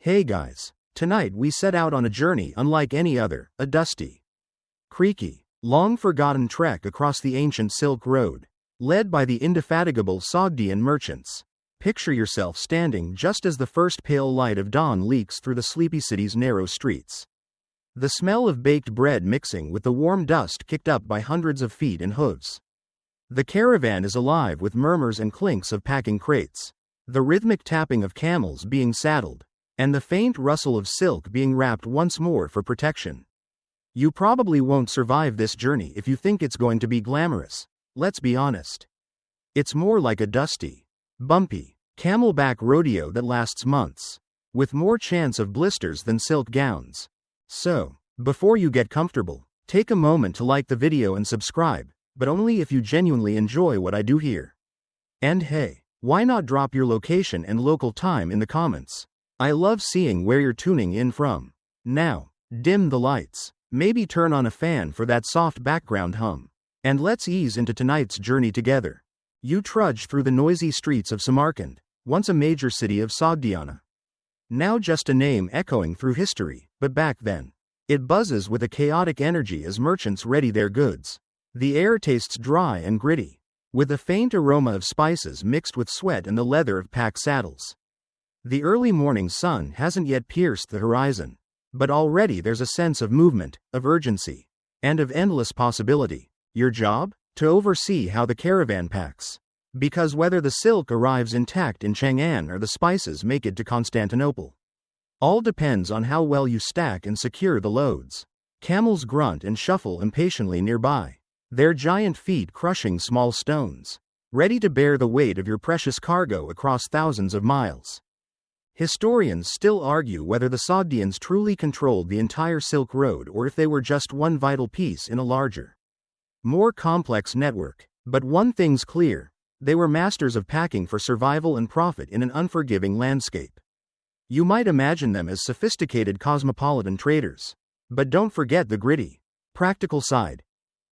Hey guys, tonight we set out on a journey unlike any other, a dusty, creaky, long-forgotten trek across the ancient Silk Road, led by the indefatigable Sogdian merchants. Picture yourself standing just as the first pale light of dawn leaks through the sleepy city's narrow streets. The smell of baked bread mixing with the warm dust kicked up by hundreds of feet and hooves. The caravan is alive with murmurs and clinks of packing crates, the rhythmic tapping of camels being saddled, and the faint rustle of silk being wrapped once more for protection. You probably won't survive this journey if you think it's going to be glamorous. Let's be honest. It's more like a dusty, bumpy, camelback rodeo that lasts months, with more chance of blisters than silk gowns. So, before you get comfortable, take a moment to like the video and subscribe, but only if you genuinely enjoy what I do here. And hey, why not drop your location and local time in the comments? I love seeing where you're tuning in from. Now, dim the lights, maybe turn on a fan for that soft background hum, and let's ease into tonight's journey together. You trudge through the noisy streets of Samarkand, once a major city of Sogdiana. Now just a name echoing through history, but back then, it buzzes with a chaotic energy as merchants ready their goods. The air tastes dry and gritty, with a faint aroma of spices mixed with sweat and the leather of pack saddles. The early morning sun hasn't yet pierced the horizon, but already there's a sense of movement, of urgency, and of endless possibility. Your job? To oversee how the caravan packs. Because whether the silk arrives intact in Chang'an or the spices make it to Constantinople, all depends on how well you stack and secure the loads. Camels grunt and shuffle impatiently nearby, their giant feet crushing small stones, ready to bear the weight of your precious cargo across thousands of miles. Historians still argue whether the Sogdians truly controlled the entire Silk Road or if they were just one vital piece in a larger, more complex network. But one thing's clear, they were masters of packing for survival and profit in an unforgiving landscape. You might imagine them as sophisticated cosmopolitan traders, but don't forget the gritty, practical side.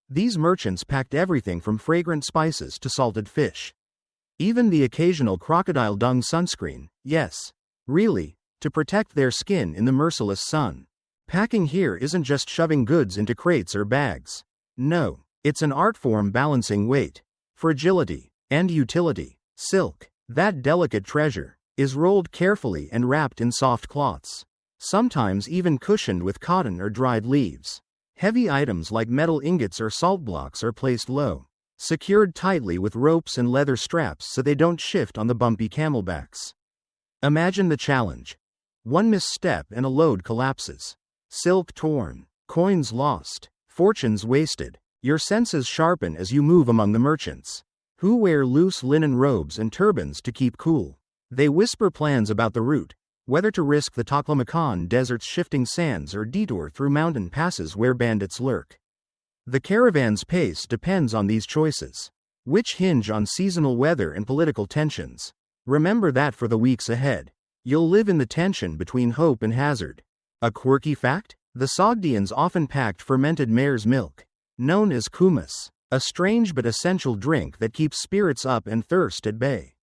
These merchants packed everything from fragrant spices to salted fish. Even the occasional crocodile dung sunscreen, yes, really, to protect their skin in the merciless sun. Packing here isn't just shoving goods into crates or bags. No, it's an art form balancing weight, fragility, and utility. Silk, that delicate treasure, is rolled carefully and wrapped in soft cloths, sometimes even cushioned with cotton or dried leaves. Heavy items like metal ingots or salt blocks are placed low, secured tightly with ropes and leather straps so they don't shift on the bumpy camelbacks. Imagine the challenge. One misstep and a load collapses. Silk torn, coins lost, fortunes wasted. Your senses sharpen as you move among the merchants, who wear loose linen robes and turbans to keep cool. They whisper plans about the route, whether to risk the Taklamakan desert's shifting sands or detour through mountain passes where bandits lurk. The caravan's pace depends on these choices, which hinge on seasonal weather and political tensions. Remember that for the weeks ahead. You'll live in the tension between hope and hazard. A quirky fact? The Sogdians often packed fermented mare's milk, known as kumis, a strange but essential drink that keeps spirits up and thirst at bay.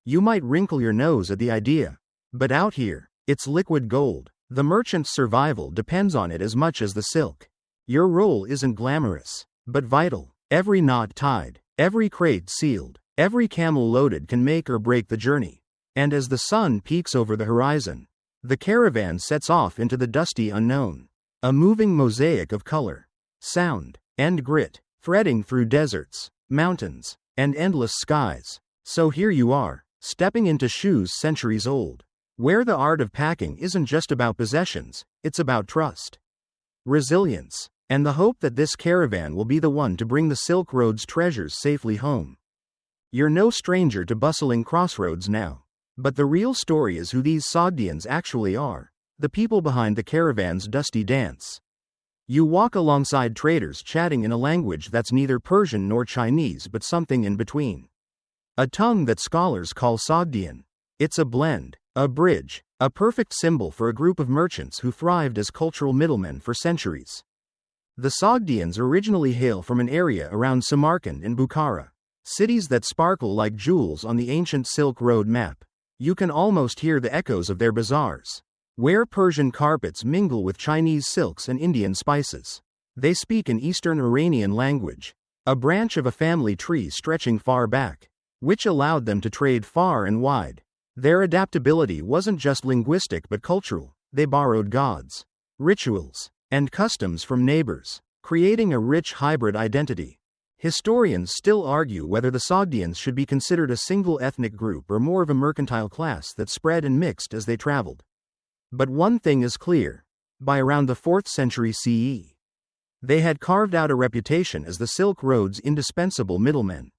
You might wrinkle your nose at the idea, but out here, it's liquid gold. The merchant's survival depends on it as much as the silk. Your role isn't glamorous, but vital. Every knot tied, every crate sealed, every camel loaded can make or break the journey. And as the sun peaks over the horizon, the caravan sets off into the dusty unknown, a moving mosaic of color, sound, and grit, threading through deserts, mountains, and endless skies. So here you are, stepping into shoes centuries old, where the art of packing isn't just about possessions, it's about trust, resilience, and the hope that this caravan will be the one to bring the Silk Road's treasures safely home. You're no stranger to bustling crossroads now. But the real story is who these Sogdians actually are, the people behind the caravan's dusty dance. You walk alongside traders chatting in a language that's neither Persian nor Chinese but something in between. A tongue that scholars call Sogdian. It's a blend, a bridge, a perfect symbol for a group of merchants who thrived as cultural middlemen for centuries. The Sogdians originally hail from an area around Samarkand and Bukhara, cities that sparkle like jewels on the ancient Silk Road map. You can almost hear the echoes of their bazaars, where Persian carpets mingle with Chinese silks and Indian spices. They speak an Eastern Iranian language, a branch of a family tree stretching far back, which allowed them to trade far and wide. Their adaptability wasn't just linguistic but cultural. They borrowed gods, rituals, and customs from neighbors, creating a rich hybrid identity. Historians still argue whether the Sogdians should be considered a single ethnic group or more of a mercantile class that spread and mixed as they traveled. But one thing is clear. By around the 4th century CE, they had carved out a reputation as the Silk Road's indispensable middlemen,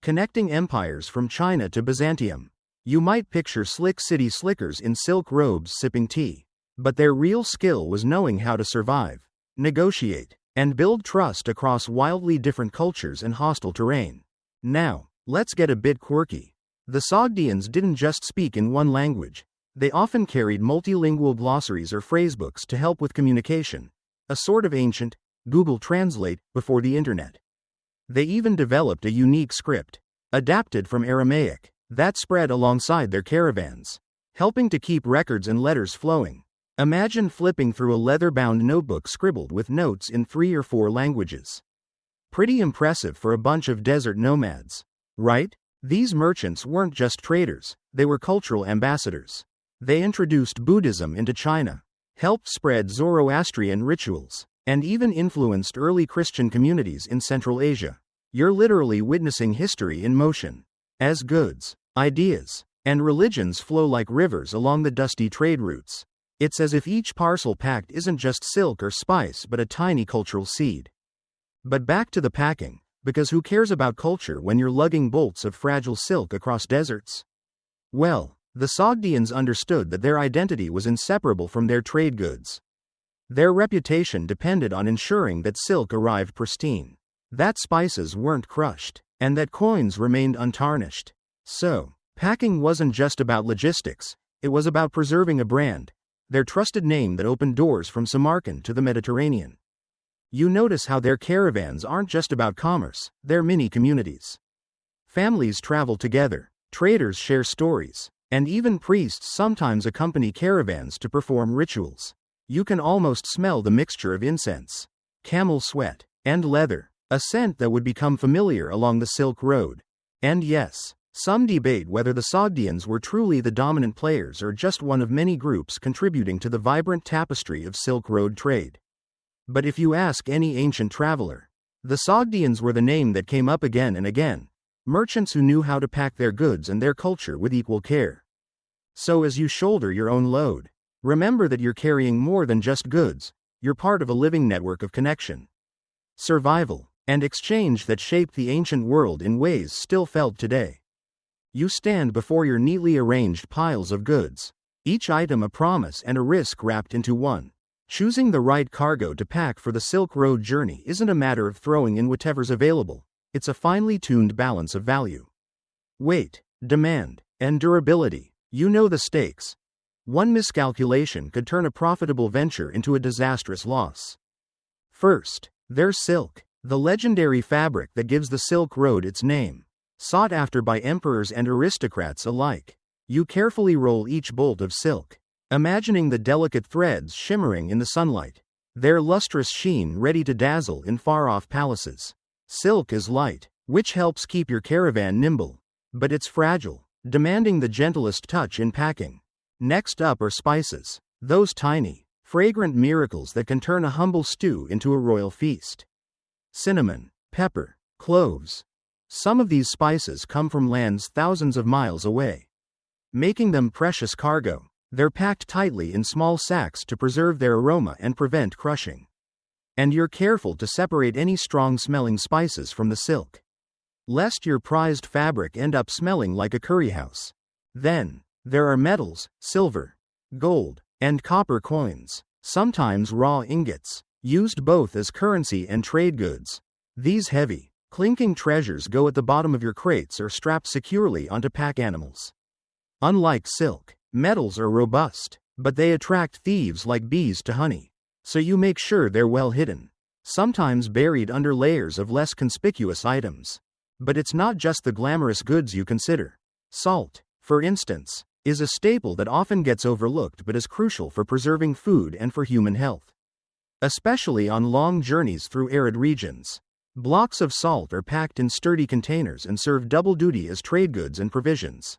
connecting empires from China to Byzantium. You might picture slick city slickers in silk robes sipping tea, but their real skill was knowing how to survive, negotiate, and build trust across wildly different cultures and hostile terrain. Now, let's get a bit quirky. The Sogdians didn't just speak in one language. They often carried multilingual glossaries or phrasebooks to help with communication, a sort of ancient Google Translate before the internet. They even developed a unique script, adapted from Aramaic, that spread alongside their caravans, helping to keep records and letters flowing. Imagine flipping through a leather-bound notebook scribbled with notes in 3 or 4 languages. Pretty impressive for a bunch of desert nomads, right? These merchants weren't just traders, they were cultural ambassadors. They introduced Buddhism into China, helped spread Zoroastrian rituals, and even influenced early Christian communities in Central Asia. You're literally witnessing history in motion. As goods, ideas, and religions flow like rivers along the dusty trade routes, it's as if each parcel packed isn't just silk or spice but a tiny cultural seed. But back to the packing, because who cares about culture when you're lugging bolts of fragile silk across deserts? Well, the Sogdians understood that their identity was inseparable from their trade goods. Their reputation depended on ensuring that silk arrived pristine, that spices weren't crushed, and that coins remained untarnished. So, packing wasn't just about logistics, it was about preserving a brand, their trusted name that opened doors from Samarkand to the Mediterranean. You notice how their caravans aren't just about commerce, they're mini communities. Families travel together, traders share stories, and even priests sometimes accompany caravans to perform rituals. You can almost smell the mixture of incense, camel sweat, and leather, a scent that would become familiar along the Silk Road. And yes, some debate whether the Sogdians were truly the dominant players or just one of many groups contributing to the vibrant tapestry of Silk Road trade. But if you ask any ancient traveler, the Sogdians were the name that came up again and again, merchants who knew how to pack their goods and their culture with equal care. So as you shoulder your own load, remember that you're carrying more than just goods, you're part of a living network of connection, survival, and exchange that shaped the ancient world in ways still felt today. You stand before your neatly arranged piles of goods, each item a promise and a risk wrapped into one. Choosing the right cargo to pack for the Silk Road journey isn't a matter of throwing in whatever's available, it's a finely tuned balance of value, weight, demand, and durability. You know the stakes. One miscalculation could turn a profitable venture into a disastrous loss. First, there's silk, the legendary fabric that gives the Silk Road its name. Sought after by emperors and aristocrats alike. You carefully roll each bolt of silk, imagining the delicate threads shimmering in the sunlight, their lustrous sheen ready to dazzle in far-off palaces. Silk is light, which helps keep your caravan nimble, but it's fragile, demanding the gentlest touch in packing. Next up are spices, those tiny, fragrant miracles that can turn a humble stew into a royal feast. Cinnamon, pepper, cloves. Some of these spices come from lands thousands of miles away, making them precious cargo. They're packed tightly in small sacks to preserve their aroma and prevent crushing. And you're careful to separate any strong-smelling spices from the silk, lest your prized fabric end up smelling like a curry house. Then, there are metals, silver, gold, and copper coins, sometimes raw ingots, used both as currency and trade goods. These heavy, clinking treasures go at the bottom of your crates or strapped securely onto pack animals. Unlike silk, metals are robust, but they attract thieves like bees to honey. So you make sure they're well hidden, sometimes buried under layers of less conspicuous items. But it's not just the glamorous goods you consider. Salt, for instance, is a staple that often gets overlooked but is crucial for preserving food and for human health, especially on long journeys through arid regions. Blocks of salt are packed in sturdy containers and serve double duty as trade goods and provisions.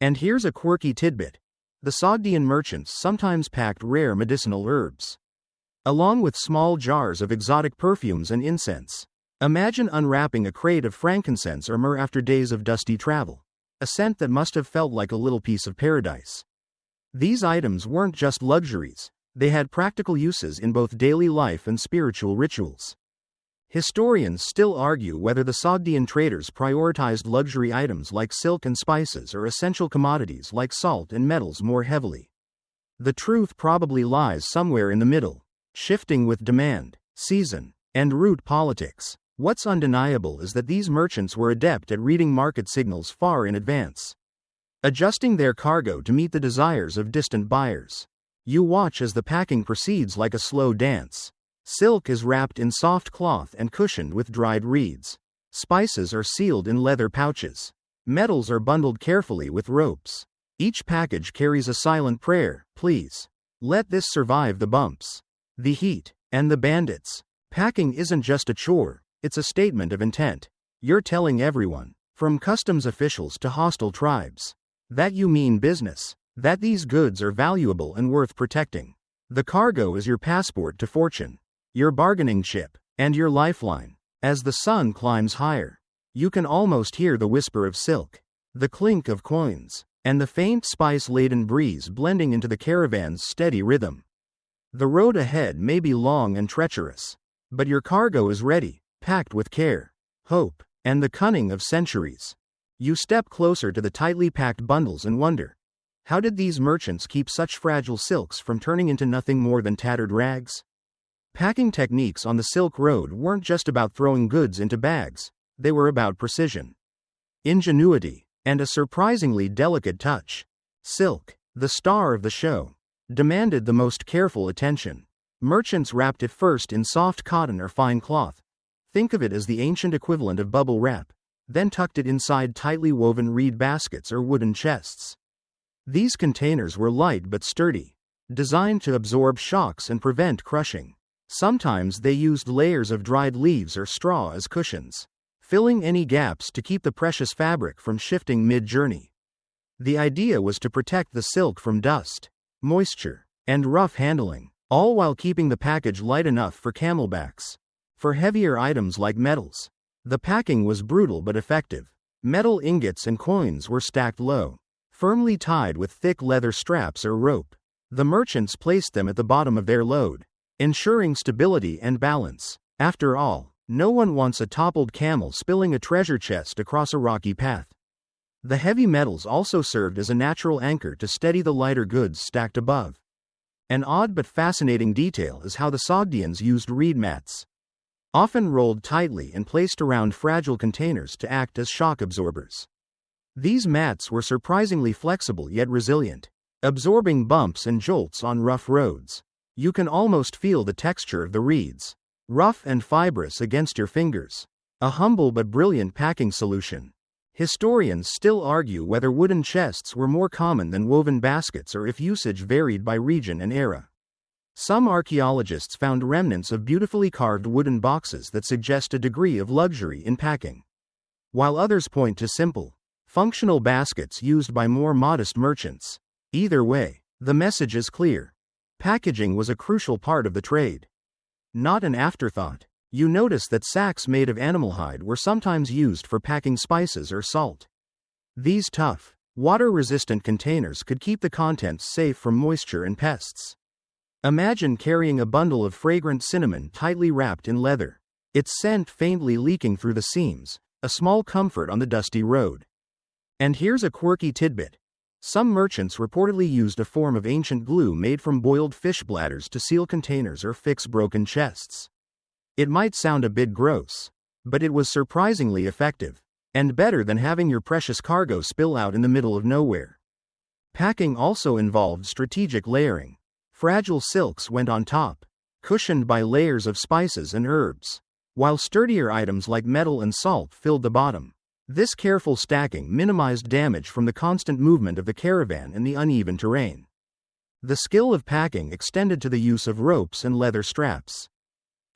And here's a quirky tidbit. The Sogdian merchants sometimes packed rare medicinal herbs, along with small jars of exotic perfumes and incense. Imagine unwrapping a crate of frankincense or myrrh after days of dusty travel, a scent that must have felt like a little piece of paradise. These items weren't just luxuries, they had practical uses in both daily life and spiritual rituals. Historians still argue whether the Sogdian traders prioritized luxury items like silk and spices or essential commodities like salt and metals more heavily. The truth probably lies somewhere in the middle, shifting with demand, season, and route politics. What's undeniable is that these merchants were adept at reading market signals far in advance, adjusting their cargo to meet the desires of distant buyers. You watch as the packing proceeds like a slow dance. Silk is wrapped in soft cloth and cushioned with dried reeds. Spices are sealed in leather pouches. Metals are bundled carefully with ropes. Each package carries a silent prayer: please, let this survive the bumps, the heat, and the bandits. Packing isn't just a chore, it's a statement of intent. You're telling everyone, from customs officials to hostile tribes, that you mean business, that these goods are valuable and worth protecting. The cargo is your passport to fortune, your bargaining chip, and your lifeline. As the sun climbs higher, you can almost hear the whisper of silk, the clink of coins, and the faint spice-laden breeze blending into the caravan's steady rhythm. The road ahead may be long and treacherous, but your cargo is ready, packed with care, hope, and the cunning of centuries. You step closer to the tightly packed bundles and wonder, how did these merchants keep such fragile silks from turning into nothing more than tattered rags? Packing techniques on the Silk Road weren't just about throwing goods into bags, they were about precision, ingenuity, and a surprisingly delicate touch. Silk, the star of the show, demanded the most careful attention. Merchants wrapped it first in soft cotton or fine cloth. Think of it as the ancient equivalent of bubble wrap, then tucked it inside tightly woven reed baskets or wooden chests. These containers were light but sturdy, designed to absorb shocks and prevent crushing. Sometimes they used layers of dried leaves or straw as cushions, filling any gaps to keep the precious fabric from shifting mid-journey. The idea was to protect the silk from dust, moisture, and rough handling, all while keeping the package light enough for camelbacks. For heavier items like metals, the packing was brutal but effective. Metal ingots and coins were stacked low, firmly tied with thick leather straps or rope. The merchants placed them at the bottom of their load, ensuring stability and balance. After all, no one wants a toppled camel spilling a treasure chest across a rocky path. The heavy metals also served as a natural anchor to steady the lighter goods stacked above. An odd but fascinating detail is how the Sogdians used reed mats, often rolled tightly and placed around fragile containers to act as shock absorbers. These mats were surprisingly flexible yet resilient, absorbing bumps and jolts on rough roads. You can almost feel the texture of the reeds, rough and fibrous against your fingers. A humble but brilliant packing solution. Historians still argue whether wooden chests were more common than woven baskets or if usage varied by region and era. Some archaeologists found remnants of beautifully carved wooden boxes that suggest a degree of luxury in packing, while others point to simple, functional baskets used by more modest merchants. Either way, the message is clear. Packaging was a crucial part of the trade, not an afterthought. You notice that sacks made of animal hide were sometimes used for packing spices or salt. These tough, water-resistant containers could keep the contents safe from moisture and pests. Imagine carrying a bundle of fragrant cinnamon tightly wrapped in leather, its scent faintly leaking through the seams, a small comfort on the dusty road. And here's a quirky tidbit. Some merchants reportedly used a form of ancient glue made from boiled fish bladders to seal containers or fix broken chests. It might sound a bit gross, but it was surprisingly effective, and better than having your precious cargo spill out in the middle of nowhere. Packing also involved strategic layering. Fragile silks went on top, cushioned by layers of spices and herbs, while sturdier items like metal and salt filled the bottom. This careful stacking minimized damage from the constant movement of the caravan in the uneven terrain. The skill of packing extended to the use of ropes and leather straps,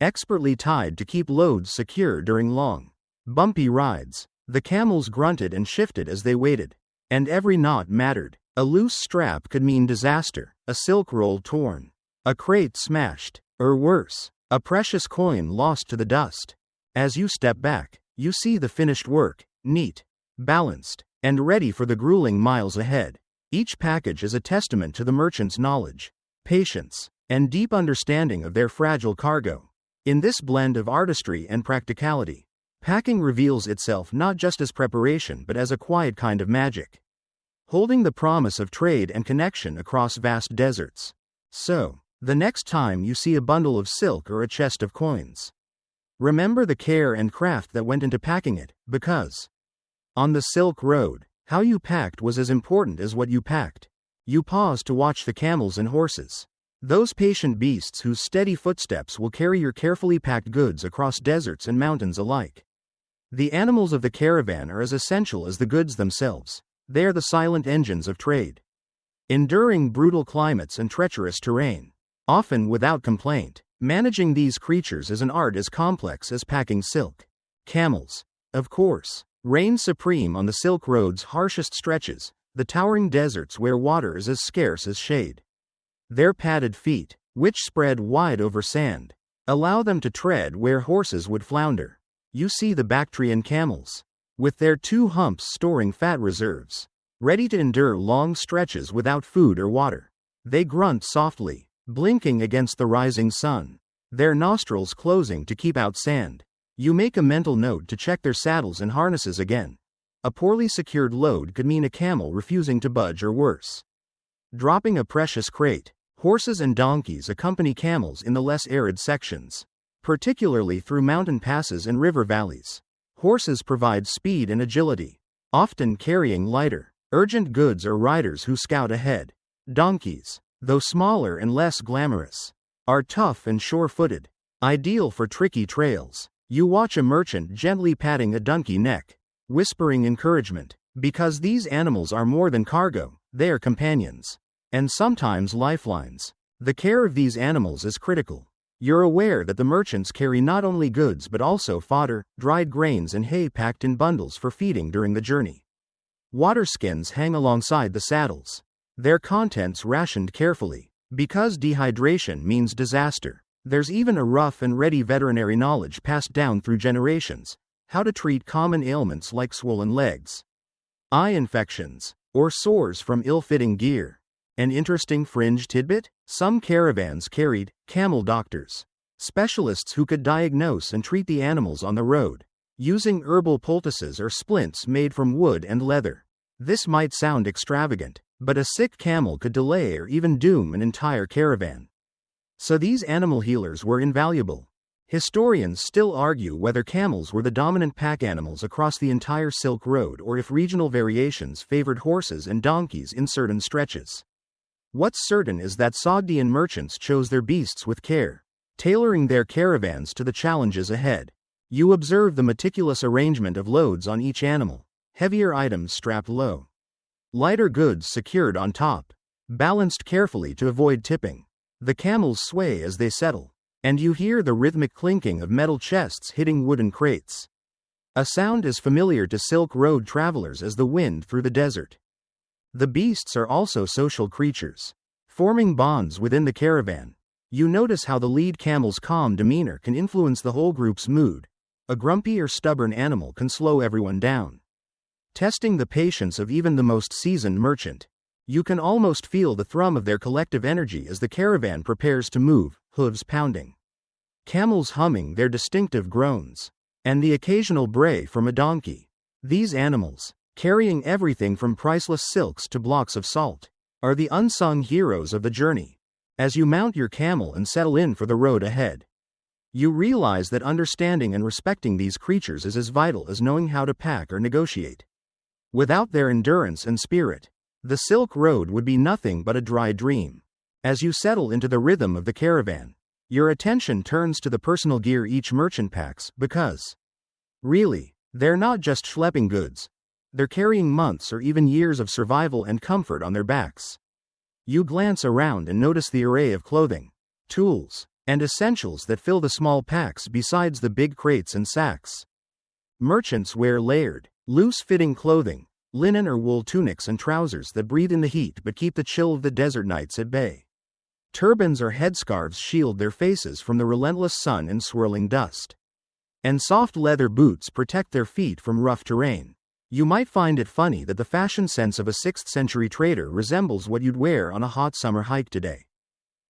expertly tied to keep loads secure during long, bumpy rides. The camels grunted and shifted as they waited, and every knot mattered. A loose strap could mean disaster, a silk roll torn, a crate smashed, or worse, a precious coin lost to the dust. As you step back, you see the finished work, neat, balanced, and ready for the grueling miles ahead. Each package is a testament to the merchant's knowledge, patience, and deep understanding of their fragile cargo. In this blend of artistry and practicality, packing reveals itself not just as preparation but as a quiet kind of magic, holding the promise of trade and connection across vast deserts. So, the next time you see a bundle of silk or a chest of coins, remember the care and craft that went into packing it, because on the Silk Road, how you packed was as important as what you packed. You pause to watch the camels and horses, those patient beasts whose steady footsteps will carry your carefully packed goods across deserts and mountains alike. The animals of the caravan are as essential as the goods themselves. They are the silent engines of trade, enduring brutal climates and treacherous terrain, often without complaint. Managing these creatures is an art as complex as packing silk. Camels, of course, reign supreme on the Silk Road's harshest stretches, the towering deserts where water is as scarce as shade. Their padded feet, which spread wide over sand, allow them to tread where horses would flounder. You see the Bactrian camels, with their two humps storing fat reserves, ready to endure long stretches without food or water. They grunt softly, blinking against the rising sun, their nostrils closing to keep out sand. You make a mental note to check their saddles and harnesses again. A poorly secured load could mean a camel refusing to budge or worse, dropping a precious crate. Horses and donkeys accompany camels in the less arid sections, particularly through mountain passes and river valleys. Horses provide speed and agility, often carrying lighter, urgent goods or riders who scout ahead. Donkeys, though smaller and less glamorous, are tough and sure-footed, ideal for tricky trails. You watch a merchant gently patting a donkey neck, whispering encouragement, because these animals are more than cargo, they are companions, and sometimes lifelines. The care of these animals is critical. You're aware that the merchants carry not only goods but also fodder, dried grains and hay packed in bundles for feeding during the journey. Water skins hang alongside the saddles, their contents rationed carefully, because dehydration means disaster. There's even a rough and ready veterinary knowledge passed down through generations, how to treat common ailments like swollen legs, eye infections, or sores from ill-fitting gear. An interesting fringe tidbit? Some caravans carried camel doctors, specialists who could diagnose and treat the animals on the road, using herbal poultices or splints made from wood and leather. This might sound extravagant, but a sick camel could delay or even doom an entire caravan. So these animal healers were invaluable. Historians still argue whether camels were the dominant pack animals across the entire Silk Road or if regional variations favored horses and donkeys in certain stretches. What's certain is that Sogdian merchants chose their beasts with care, tailoring their caravans to the challenges ahead. You observe the meticulous arrangement of loads on each animal, heavier items strapped low, lighter goods secured on top, balanced carefully to avoid tipping. The camels sway as they settle, and you hear the rhythmic clinking of metal chests hitting wooden crates, a sound as familiar to Silk Road travelers as the wind through the desert. The beasts are also social creatures, forming bonds within the caravan. You notice how the lead camel's calm demeanor can influence the whole group's mood. A grumpy or stubborn animal can slow everyone down, testing the patience of even the most seasoned merchant. You can almost feel the thrum of their collective energy as the caravan prepares to move, hooves pounding, camels humming their distinctive groans, and the occasional bray from a donkey. These animals, carrying everything from priceless silks to blocks of salt, are the unsung heroes of the journey. As you mount your camel and settle in for the road ahead, you realize that understanding and respecting these creatures is as vital as knowing how to pack or negotiate. Without their endurance and spirit, the Silk Road would be nothing but a dry dream. As you settle into the rhythm of the caravan, your attention turns to the personal gear each merchant packs, because, really, They're not just schlepping goods. They're carrying months or even years of survival and comfort on their backs. You glance around and notice the array of clothing, tools, and essentials that fill the small packs besides the big crates and sacks. Merchants wear layered, loose-fitting clothing, linen or wool tunics and trousers that breathe in the heat but keep the chill of the desert nights at bay. Turbans or headscarves shield their faces from the relentless sun and swirling dust. And soft leather boots protect their feet from rough terrain. You might find it funny that the fashion sense of a 6th century trader resembles what you'd wear on a hot summer hike today.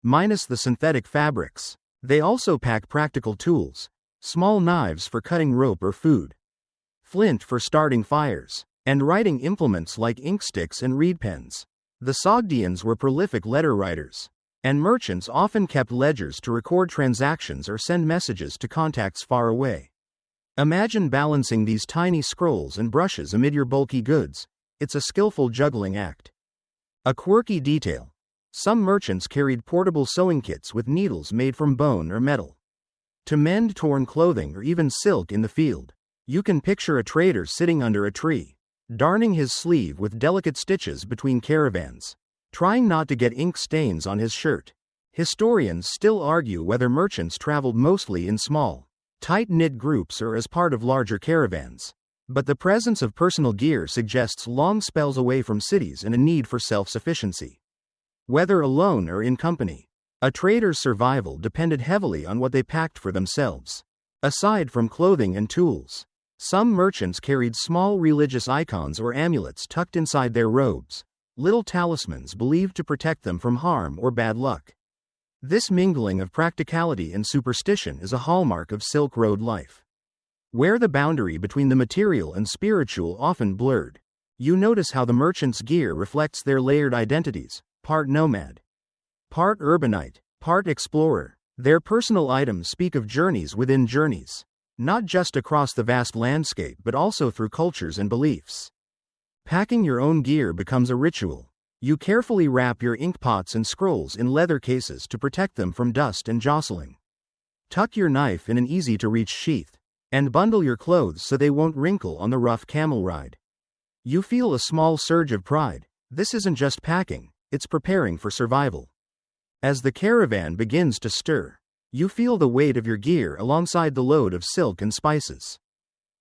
Minus the synthetic fabrics. They also pack practical tools, small knives for cutting rope or food, flint for starting fires, and writing implements like inksticks and reed pens. The Sogdians were prolific letter writers, and merchants often kept ledgers to record transactions or send messages to contacts far away. Imagine balancing these tiny scrolls and brushes amid your bulky goods. It's a skillful juggling act. A quirky detail. Some merchants carried portable sewing kits with needles made from bone or metal to mend torn clothing or even silk in the field. You can picture a trader sitting under a tree, darning his sleeve with delicate stitches between caravans, trying not to get ink stains on his shirt. Historians still argue whether merchants traveled mostly in small, tight-knit groups or as part of larger caravans. But the presence of personal gear suggests long spells away from cities and a need for self-sufficiency. Whether alone or in company, a trader's survival depended heavily on what they packed for themselves. Aside from clothing and tools, some merchants carried small religious icons or amulets tucked inside their robes, little talismans believed to protect them from harm or bad luck. This mingling of practicality and superstition is a hallmark of Silk Road life, where the boundary between the material and spiritual often blurred. You notice how the merchant's gear reflects their layered identities, part nomad, part urbanite, part explorer. Their personal items speak of journeys within journeys, not just across the vast landscape but also through cultures and beliefs. Packing your own gear becomes a ritual. You carefully wrap your inkpots and scrolls in leather cases to protect them from dust and jostling. Tuck your knife in an easy-to-reach sheath, and bundle your clothes so they won't wrinkle on the rough camel ride. You feel a small surge of pride. This isn't just packing, it's preparing for survival. As the caravan begins to stir, you feel the weight of your gear alongside the load of silk and spices.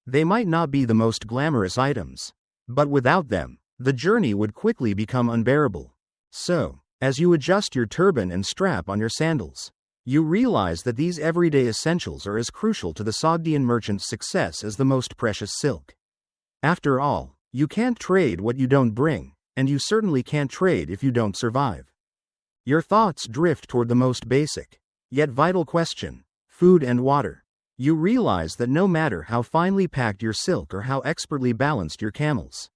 They might not be the most glamorous items, but without them, the journey would quickly become unbearable. So, as you adjust your turban and strap on your sandals, you realize that these everyday essentials are as crucial to the Sogdian merchant's success as the most precious silk. After all, you can't trade what you don't bring, and you certainly can't trade if you don't survive. Your thoughts drift toward the most basic, yet vital question: food and water. You realize that no matter how finely packed your silk or how expertly balanced your camels,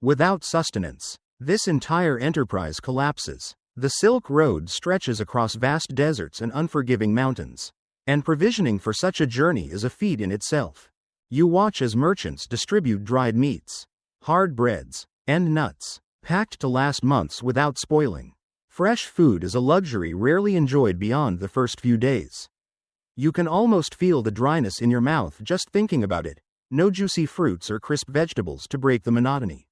without sustenance, this entire enterprise collapses. The Silk Road stretches across vast deserts and unforgiving mountains, and provisioning for such a journey is a feat in itself. You watch as merchants distribute dried meats, hard breads, and nuts, packed to last months without spoiling. Fresh food is a luxury rarely enjoyed beyond the first few days. You can almost feel the dryness in your mouth just thinking about it. No juicy fruits or crisp vegetables to break the monotony.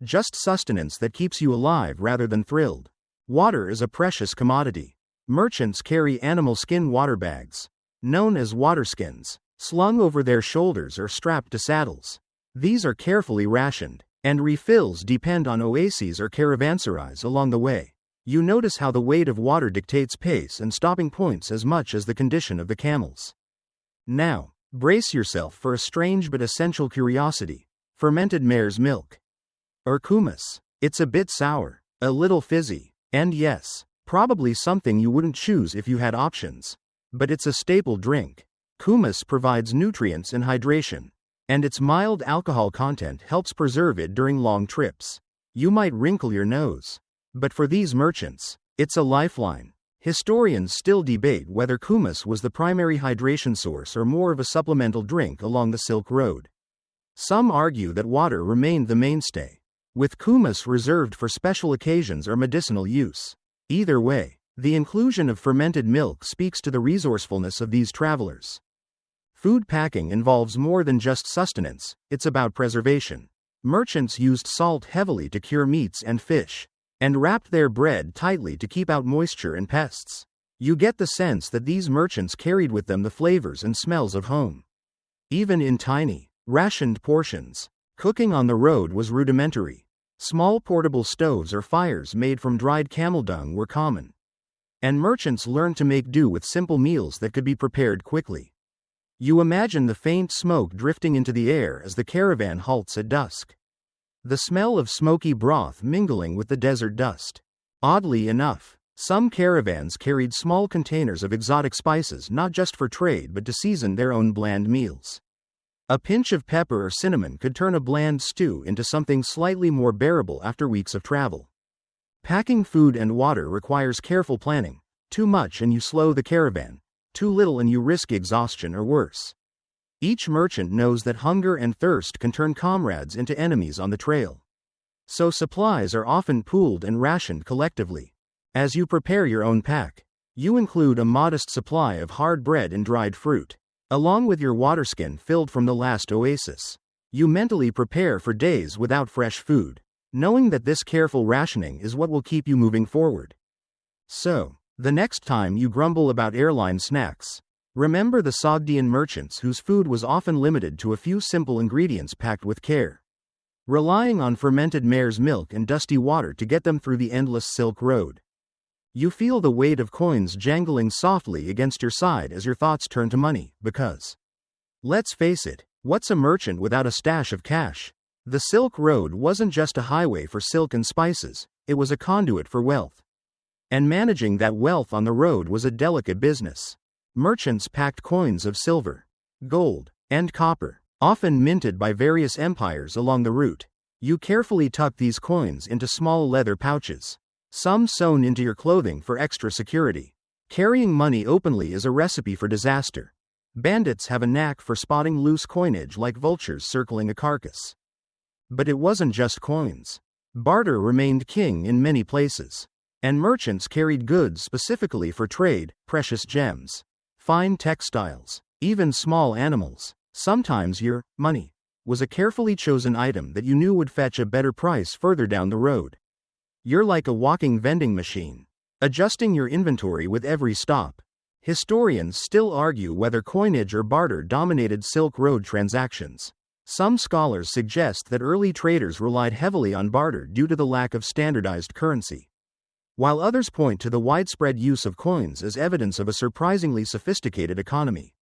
Just sustenance that keeps you alive rather than thrilled. Water is a precious commodity. Merchants carry animal skin water bags, known as waterskins, slung over their shoulders or strapped to saddles. These are carefully rationed, and refills depend on oases or caravanserais along the way. You notice how the weight of water dictates pace and stopping points as much as the condition of the camels. Now, brace yourself for a strange but essential curiosity: fermented mare's milk, or kumis. It's a bit sour, a little fizzy, and yes, probably something you wouldn't choose if you had options. But it's a staple drink. Kumis provides nutrients and hydration, and its mild alcohol content helps preserve it during long trips. You might wrinkle your nose, but for these merchants, it's a lifeline. Historians still debate whether kumis was the primary hydration source or more of a supplemental drink along the Silk Road. Some argue that water remained the mainstay, with kumis reserved for special occasions or medicinal use. Either way, the inclusion of fermented milk speaks to the resourcefulness of these travelers. Food packing involves more than just sustenance, it's about preservation. Merchants used salt heavily to cure meats and fish, and wrapped their bread tightly to keep out moisture and pests. You get the sense that these merchants carried with them the flavors and smells of home. Even in tiny, rationed portions, cooking on the road was rudimentary. Small portable stoves or fires made from dried camel dung were common. And merchants learned to make do with simple meals that could be prepared quickly. You imagine the faint smoke drifting into the air as the caravan halts at dusk. The smell of smoky broth mingling with the desert dust. Oddly enough, some caravans carried small containers of exotic spices not just for trade but to season their own bland meals. A pinch of pepper or cinnamon could turn a bland stew into something slightly more bearable after weeks of travel. Packing food and water requires careful planning. Too much and you slow the caravan. Too little and you risk exhaustion or worse. Each merchant knows that hunger and thirst can turn comrades into enemies on the trail. So supplies are often pooled and rationed collectively. As you prepare your own pack, you include a modest supply of hard bread and dried fruit, along with your waterskin filled from the last oasis. You mentally prepare for days without fresh food, knowing that this careful rationing is what will keep you moving forward. So, the next time you grumble about airline snacks, remember the Sogdian merchants whose food was often limited to a few simple ingredients packed with care, relying on fermented mare's milk and dusty water to get them through the endless Silk Road. You feel the weight of coins jangling softly against your side as your thoughts turn to money, because, let's face it, what's a merchant without a stash of cash? The Silk Road wasn't just a highway for silk and spices, it was a conduit for wealth. And managing that wealth on the road was a delicate business. Merchants packed coins of silver, gold, and copper, often minted by various empires along the route. You carefully tuck these coins into small leather pouches, some sewn into your clothing for extra security. Carrying money openly is a recipe for disaster. Bandits have a knack for spotting loose coinage like vultures circling a carcass. But it wasn't just coins. Barter remained king in many places. And merchants carried goods specifically for trade, precious gems, fine textiles, even small animals. Sometimes your money was a carefully chosen item that you knew would fetch a better price further down the road. You're like a walking vending machine, adjusting your inventory with every stop. Historians still argue whether coinage or barter dominated Silk Road transactions. Some scholars suggest that early traders relied heavily on barter due to the lack of standardized currency, while others point to the widespread use of coins as evidence of a surprisingly sophisticated economy.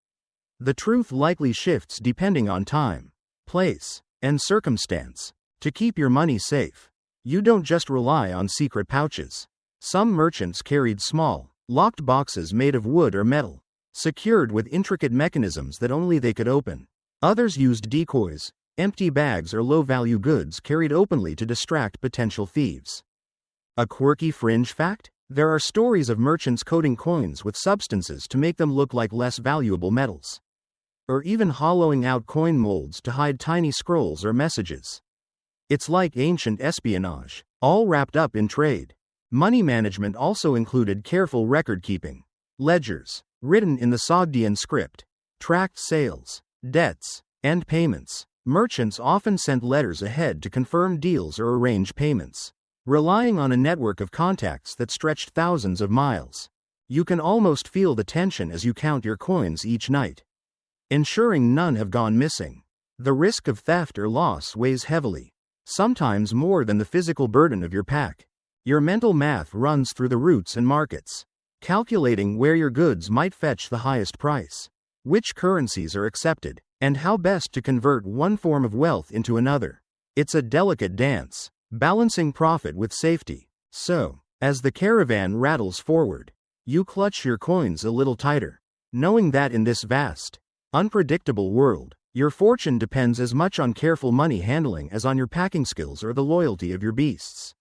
The truth likely shifts depending on time, place, and circumstance. To keep your money safe, you don't just rely on secret pouches. Some merchants carried small, locked boxes made of wood or metal, secured with intricate mechanisms that only they could open. Others used decoys, empty bags or low-value goods carried openly to distract potential thieves. A quirky fringe fact? There are stories of merchants coating coins with substances to make them look like less valuable metals, or even hollowing out coin molds to hide tiny scrolls or messages. It's like ancient espionage, all wrapped up in trade. Money management also included careful record-keeping. Ledgers, written in the Sogdian script, tracked sales, debts, and payments. Merchants often sent letters ahead to confirm deals or arrange payments, relying on a network of contacts that stretched thousands of miles. You can almost feel the tension as you count your coins each night, ensuring none have gone missing. The risk of theft or loss weighs heavily, sometimes more than the physical burden of your pack. Your mental math runs through the routes and markets, calculating where your goods might fetch the highest price, which currencies are accepted, and how best to convert one form of wealth into another. It's a delicate dance, balancing profit with safety. So, as the caravan rattles forward, you clutch your coins a little tighter, knowing that in this vast, unpredictable world, your fortune depends as much on careful money handling as on your packing skills or the loyalty of your beasts.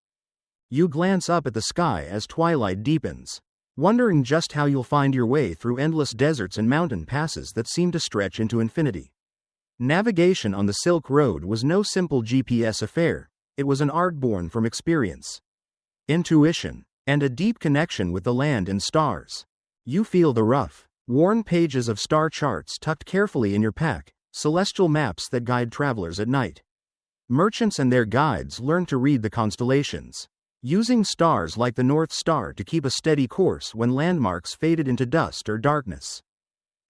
You glance up at the sky as twilight deepens, wondering just how you'll find your way through endless deserts and mountain passes that seem to stretch into infinity. Navigation on the Silk Road was no simple GPS affair, it was an art born from experience, intuition, and a deep connection with the land and stars. You feel the rough, Worn pages of star charts tucked carefully in your pack, celestial maps that guide travelers at night. Merchants and their guides learned to read the constellations, using stars like the North Star to keep a steady course when landmarks faded into dust or darkness.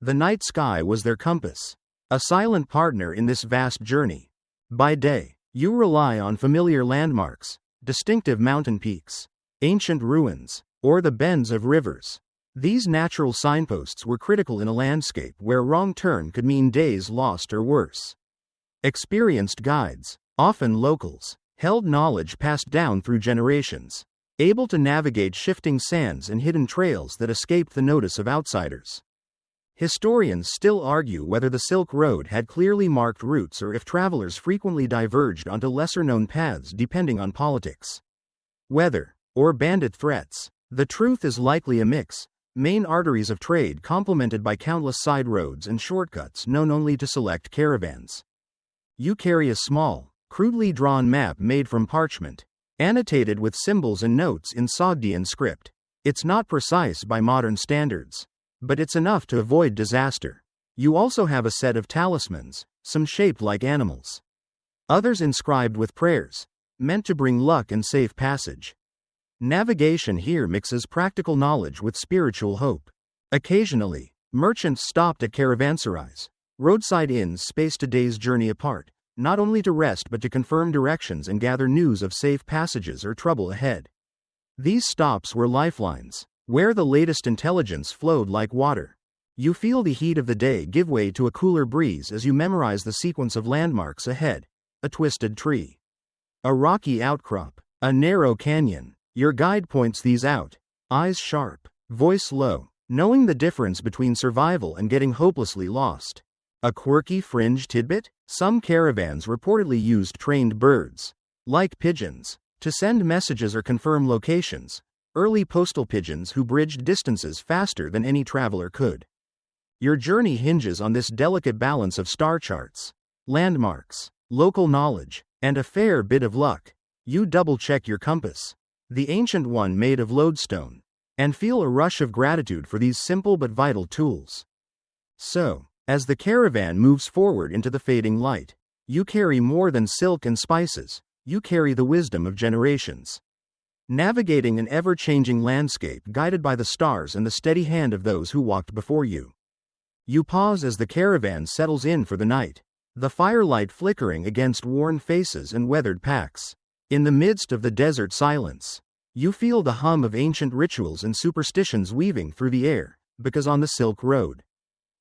The night sky was their compass, a silent partner in this vast journey. By day, you rely on familiar landmarks, distinctive mountain peaks, ancient ruins, or the bends of rivers. These natural signposts were critical in a landscape where a wrong turn could mean days lost or worse. Experienced guides, often locals, held knowledge passed down through generations, able to navigate shifting sands and hidden trails that escaped the notice of outsiders. Historians still argue whether the Silk Road had clearly marked routes or if travelers frequently diverged onto lesser-known paths depending on politics, weather, or bandit threats. The truth is likely a mix. Main arteries of trade complemented by countless side roads and shortcuts known only to select caravans. You carry a small, crudely drawn map made from parchment, annotated with symbols and notes in Sogdian script. It's not precise by modern standards, but it's enough to avoid disaster. You also have a set of talismans, some shaped like animals, others inscribed with prayers, meant to bring luck and safe passage. Navigation here mixes practical knowledge with spiritual hope. Occasionally, merchants stopped at caravanserais, roadside inns spaced a day's journey apart, not only to rest but to confirm directions and gather news of safe passages or trouble ahead. These stops were lifelines, where the latest intelligence flowed like water. You feel the heat of the day give way to a cooler breeze as you memorize the sequence of landmarks ahead: a twisted tree, a rocky outcrop, a narrow canyon. Your guide points these out, eyes sharp, voice low, knowing the difference between survival and getting hopelessly lost. A quirky fringe tidbit? Some caravans reportedly used trained birds, like pigeons, to send messages or confirm locations, early postal pigeons who bridged distances faster than any traveler could. Your journey hinges on this delicate balance of star charts, landmarks, local knowledge, and a fair bit of luck. You double-check your compass, the ancient one made of lodestone, and feel a rush of gratitude for these simple but vital tools. So, as the caravan moves forward into the fading light, you carry more than silk and spices, you carry the wisdom of generations. Navigating an ever-changing landscape guided by the stars and the steady hand of those who walked before you. You pause as the caravan settles in for the night, the firelight flickering against worn faces and weathered packs. In the midst of the desert silence, you feel the hum of ancient rituals and superstitions weaving through the air, because on the Silk Road,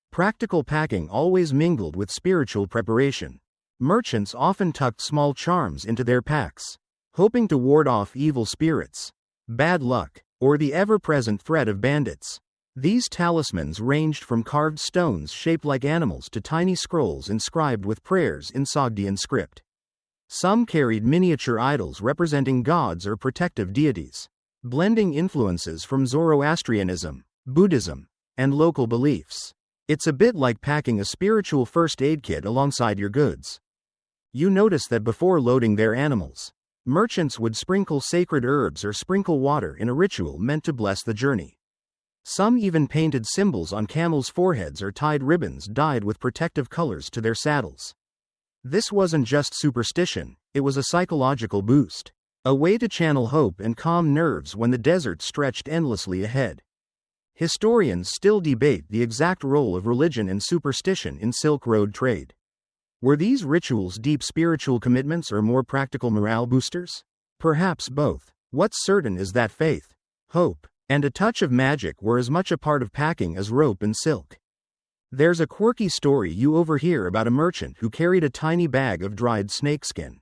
practical packing always mingled with spiritual preparation. Merchants often tucked small charms into their packs, hoping to ward off evil spirits, bad luck, or the ever-present threat of bandits. These talismans ranged from carved stones shaped like animals to tiny scrolls inscribed with prayers in Sogdian script. Some carried miniature idols representing gods or protective deities, blending influences from Zoroastrianism, Buddhism, and local beliefs. It's a bit like packing a spiritual first aid kit alongside your goods. You notice that before loading their animals, merchants would sprinkle sacred herbs or sprinkle water in a ritual meant to bless the journey. Some even painted symbols on camels' foreheads or tied ribbons dyed with protective colors to their saddles. This wasn't just superstition, it was a psychological boost, a way to channel hope and calm nerves when the desert stretched endlessly ahead. Historians still debate the exact role of religion and superstition in Silk Road trade. Were these rituals deep spiritual commitments or more practical morale boosters? Perhaps both. What's certain is that faith, hope, and a touch of magic were as much a part of packing as rope and silk. There's a quirky story you overhear about a merchant who carried a tiny bag of dried snakeskin,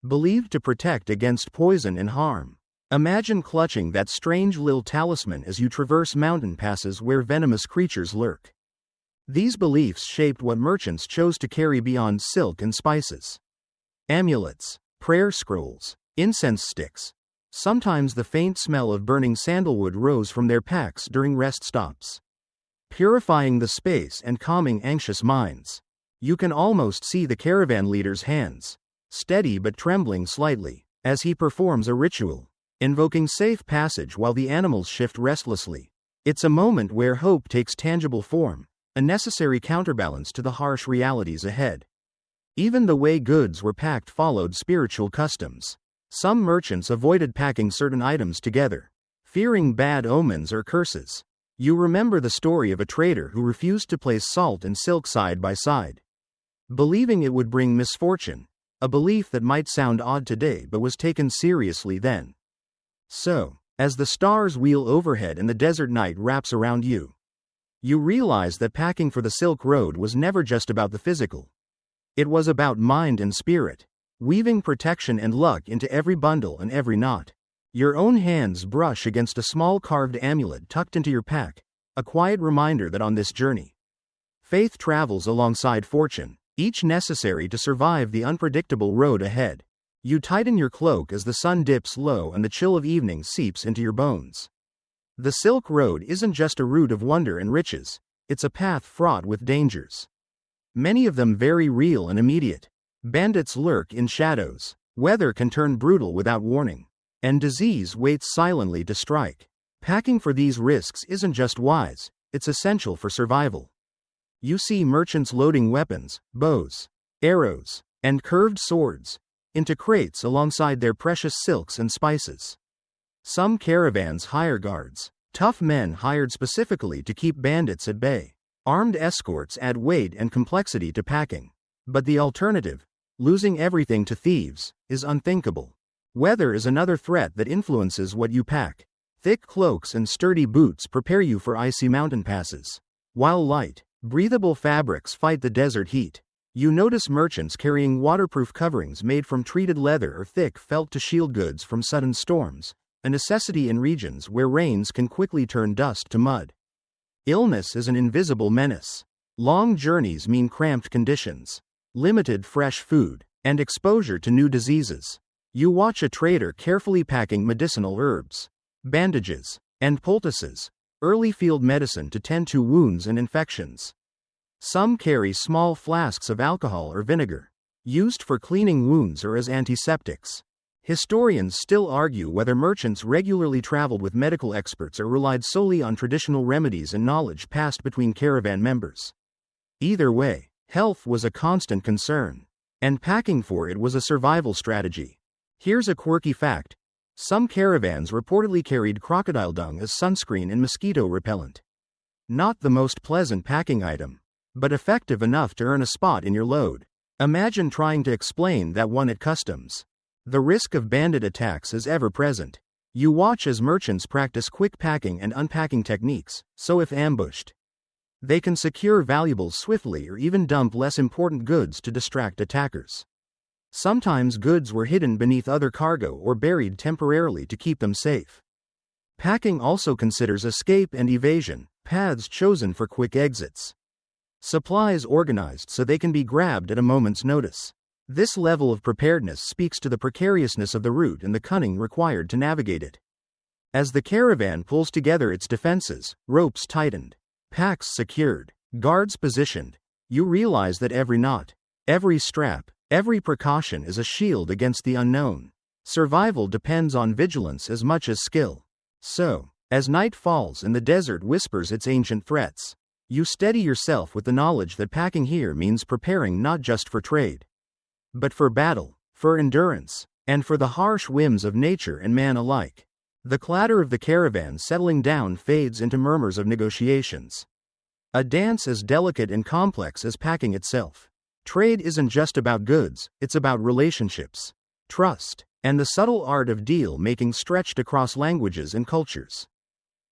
believed to protect against poison and harm. Imagine clutching that strange little talisman as you traverse mountain passes where venomous creatures lurk. These beliefs shaped what merchants chose to carry beyond silk and spices. Amulets, prayer scrolls, incense sticks. Sometimes the faint smell of burning sandalwood rose from their packs during rest stops, purifying the space and calming anxious minds. You can almost see the caravan leader's hands, steady but trembling slightly, as he performs a ritual, invoking safe passage while the animals shift restlessly. It's a moment where hope takes tangible form, a necessary counterbalance to the harsh realities ahead. Even the way goods were packed followed spiritual customs. Some merchants avoided packing certain items together, fearing bad omens or curses. You remember the story of a trader who refused to place salt and silk side by side, believing it would bring misfortune, a belief that might sound odd today but was taken seriously then. So, as the stars wheel overhead and the desert night wraps around you, you realize that packing for the Silk Road was never just about the physical. It was about mind and spirit, weaving protection and luck into every bundle and every knot. Your own hands brush against a small carved amulet tucked into your pack, a quiet reminder that on this journey, faith travels alongside fortune, each necessary to survive the unpredictable road ahead. You tighten your cloak as the sun dips low and the chill of evening seeps into your bones. The Silk Road isn't just a route of wonder and riches, it's a path fraught with dangers. Many of them very real and immediate. Bandits lurk in shadows, weather can turn brutal without warning, and disease waits silently to strike. Packing for these risks isn't just wise, it's essential for survival. You see merchants loading weapons, bows, arrows, and curved swords into crates alongside their precious silks and spices. Some caravans hire guards, tough men hired specifically to keep bandits at bay. Armed escorts add weight and complexity to packing. But the alternative, losing everything to thieves, is unthinkable. Weather is another threat that influences what you pack. Thick cloaks and sturdy boots prepare you for icy mountain passes, while light, breathable fabrics fight the desert heat. You notice merchants carrying waterproof coverings made from treated leather or thick felt to shield goods from sudden storms, a necessity in regions where rains can quickly turn dust to mud. Illness is an invisible menace. Long journeys mean cramped conditions, limited fresh food, and exposure to new diseases. You watch a trader carefully packing medicinal herbs, bandages, and poultices, early field medicine to tend to wounds and infections. Some carry small flasks of alcohol or vinegar, used for cleaning wounds or as antiseptics. Historians still argue whether merchants regularly traveled with medical experts or relied solely on traditional remedies and knowledge passed between caravan members. Either way, health was a constant concern, and packing for it was a survival strategy. Here's a quirky fact. Some caravans reportedly carried crocodile dung as sunscreen and mosquito repellent. Not the most pleasant packing item, but effective enough to earn a spot in your load. Imagine trying to explain that one at customs. The risk of bandit attacks is ever present. You watch as merchants practice quick packing and unpacking techniques, so if ambushed, they can secure valuables swiftly or even dump less important goods to distract attackers. Sometimes goods were hidden beneath other cargo or buried temporarily to keep them safe. Packing also considers escape and evasion, paths chosen for quick exits. Supplies organized so they can be grabbed at a moment's notice. This level of preparedness speaks to the precariousness of the route and the cunning required to navigate it. As the caravan pulls together its defenses, ropes tightened, packs secured, guards positioned, you realize that every knot, every strap, every precaution is a shield against the unknown. Survival depends on vigilance as much as skill. So, as night falls and the desert whispers its ancient threats, you steady yourself with the knowledge that packing here means preparing not just for trade, but for battle, for endurance, and for the harsh whims of nature and man alike. The clatter of the caravan settling down fades into murmurs of negotiations. A dance as delicate and complex as packing itself. Trade isn't just about goods, it's about relationships, trust, and the subtle art of deal-making stretched across languages and cultures.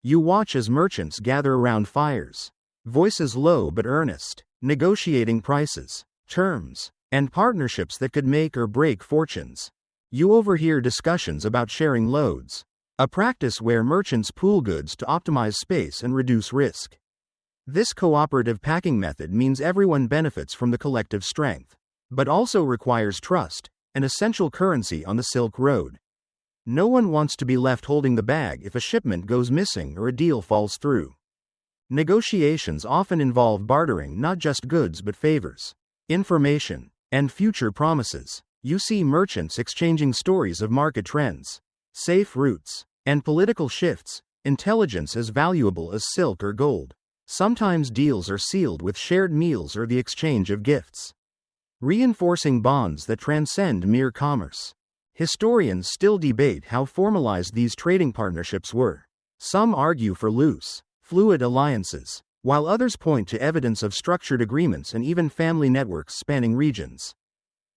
You watch as merchants gather around fires, voices low but earnest, negotiating prices, terms, and partnerships that could make or break fortunes. You overhear discussions about sharing loads, a practice where merchants pool goods to optimize space and reduce risk. This cooperative packing method means everyone benefits from the collective strength, but also requires trust, an essential currency on the Silk Road. No one wants to be left holding the bag if a shipment goes missing or a deal falls through. Negotiations often involve bartering not just goods but favors, information, and future promises. You see merchants exchanging stories of market trends, safe routes, and political shifts, intelligence as valuable as silk or gold. Sometimes deals are sealed with shared meals or the exchange of gifts, reinforcing bonds that transcend mere commerce. Historians still debate how formalized these trading partnerships were. Some argue for loose, fluid alliances, while others point to evidence of structured agreements and even family networks spanning regions.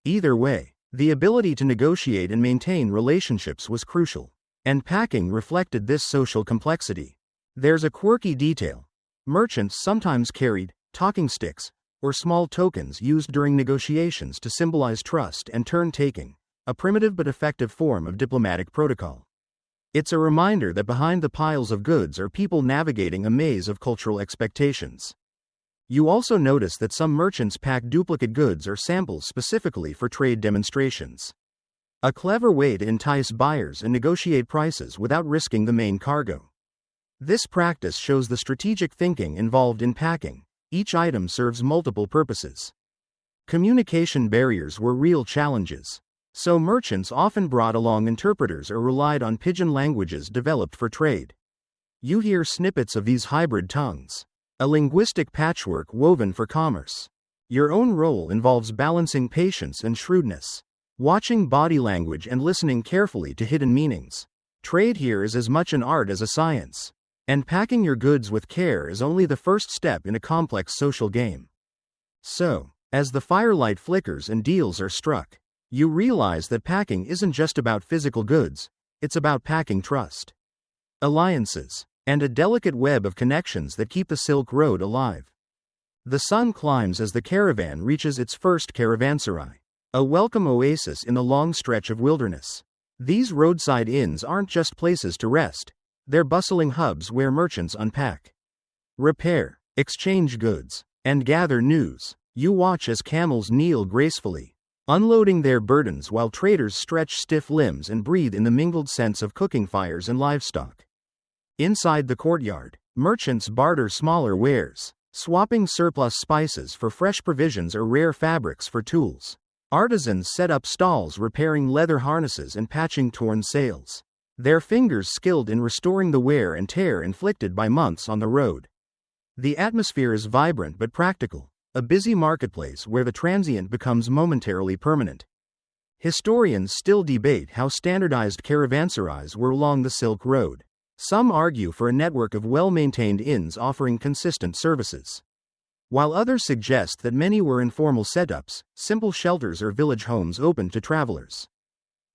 Either way, the ability to negotiate and maintain relationships was crucial, and packing reflected this social complexity. There's a quirky detail. Merchants sometimes carried talking sticks or small tokens used during negotiations to symbolize trust and turn-taking, a primitive but effective form of diplomatic protocol. It's a reminder that behind the piles of goods are people navigating a maze of cultural expectations. You also notice that some merchants pack duplicate goods or samples specifically for trade demonstrations. A clever way to entice buyers and negotiate prices without risking the main cargo. This practice shows the strategic thinking involved in packing. Each item serves multiple purposes. Communication barriers were real challenges, so merchants often brought along interpreters or relied on pidgin languages developed for trade. You hear snippets of these hybrid tongues, a linguistic patchwork woven for commerce. Your own role involves balancing patience and shrewdness, watching body language and listening carefully to hidden meanings. Trade here is as much an art as a science. And packing your goods with care is only the first step in a complex social game. So, as the firelight flickers and deals are struck, you realize that packing isn't just about physical goods, it's about packing trust, alliances, and a delicate web of connections that keep the Silk Road alive. The sun climbs as the caravan reaches its first caravanserai, a welcome oasis in the long stretch of wilderness. These roadside inns aren't just places to rest. They're bustling hubs where merchants unpack, repair, exchange goods, and gather news. You watch as camels kneel gracefully, unloading their burdens while traders stretch stiff limbs and breathe in the mingled scents of cooking fires and livestock. Inside the courtyard, merchants barter smaller wares, swapping surplus spices for fresh provisions or rare fabrics for tools. Artisans set up stalls repairing leather harnesses and patching torn sails, their fingers skilled in restoring the wear and tear inflicted by months on the road. The atmosphere is vibrant but practical, a busy marketplace where the transient becomes momentarily permanent. Historians still debate how standardized caravanserais were along the Silk Road. Some argue for a network of well-maintained inns offering consistent services, while others suggest that many were informal setups, simple shelters or village homes open to travelers.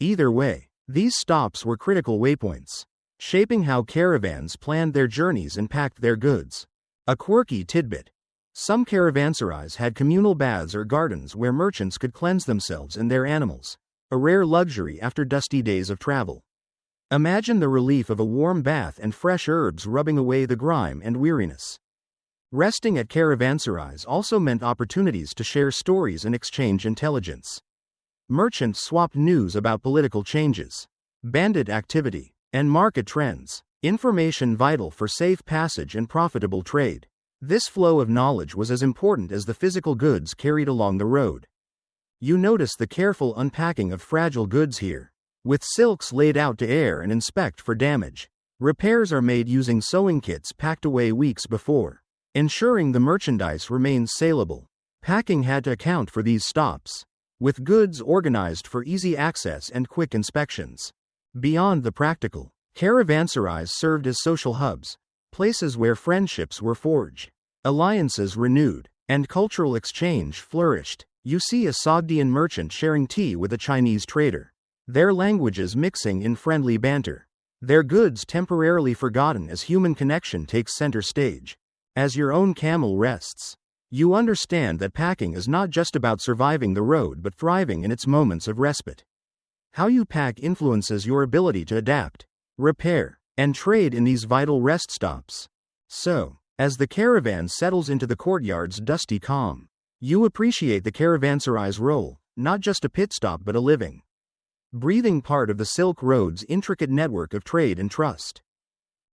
Either way, these stops were critical waypoints, shaping how caravans planned their journeys and packed their goods. A quirky tidbit. Some caravanserais had communal baths or gardens where merchants could cleanse themselves and their animals, a rare luxury after dusty days of travel. Imagine the relief of a warm bath and fresh herbs rubbing away the grime and weariness. Resting at caravanserais also meant opportunities to share stories and exchange intelligence. Merchants swapped news about political changes, bandit activity, and market trends, information vital for safe passage and profitable trade. This flow of knowledge was as important as the physical goods carried along the road. You notice the careful unpacking of fragile goods here, with silks laid out to air and inspect for damage. Repairs are made using sewing kits packed away weeks before, ensuring the merchandise remains saleable. Packing had to account for these stops, with goods organized for easy access and quick inspections. Beyond the practical, caravanserais served as social hubs, places where friendships were forged, alliances renewed, and cultural exchange flourished. You see a Sogdian merchant sharing tea with a Chinese trader, their languages mixing in friendly banter, their goods temporarily forgotten as human connection takes center stage. As your own camel rests, you understand that packing is not just about surviving the road but thriving in its moments of respite. How you pack influences your ability to adapt, repair, and trade in these vital rest stops. So, as the caravan settles into the courtyard's dusty calm, you appreciate the caravanserai's role, not just a pit stop but a living, breathing part of the Silk Road's intricate network of trade and trust.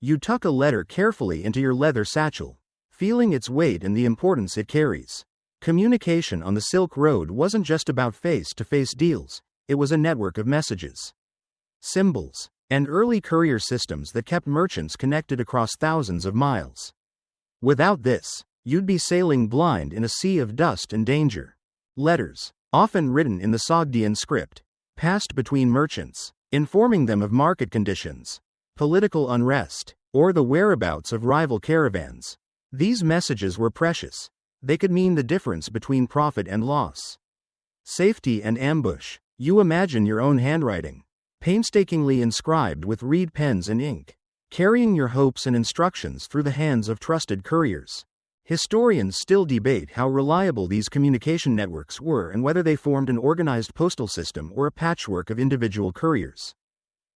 You tuck a letter carefully into your leather satchel, feeling its weight and the importance it carries. Communication on the Silk Road wasn't just about face-to-face deals, it was a network of messages, symbols, and early courier systems that kept merchants connected across thousands of miles. Without this, you'd be sailing blind in a sea of dust and danger. Letters, often written in the Sogdian script, passed between merchants, informing them of market conditions, political unrest, or the whereabouts of rival caravans. These messages were precious. They could mean the difference between profit and loss. Safety and ambush. You imagine your own handwriting, painstakingly inscribed with reed pens and ink, carrying your hopes and instructions through the hands of trusted couriers. Historians still debate how reliable these communication networks were and whether they formed an organized postal system or a patchwork of individual couriers.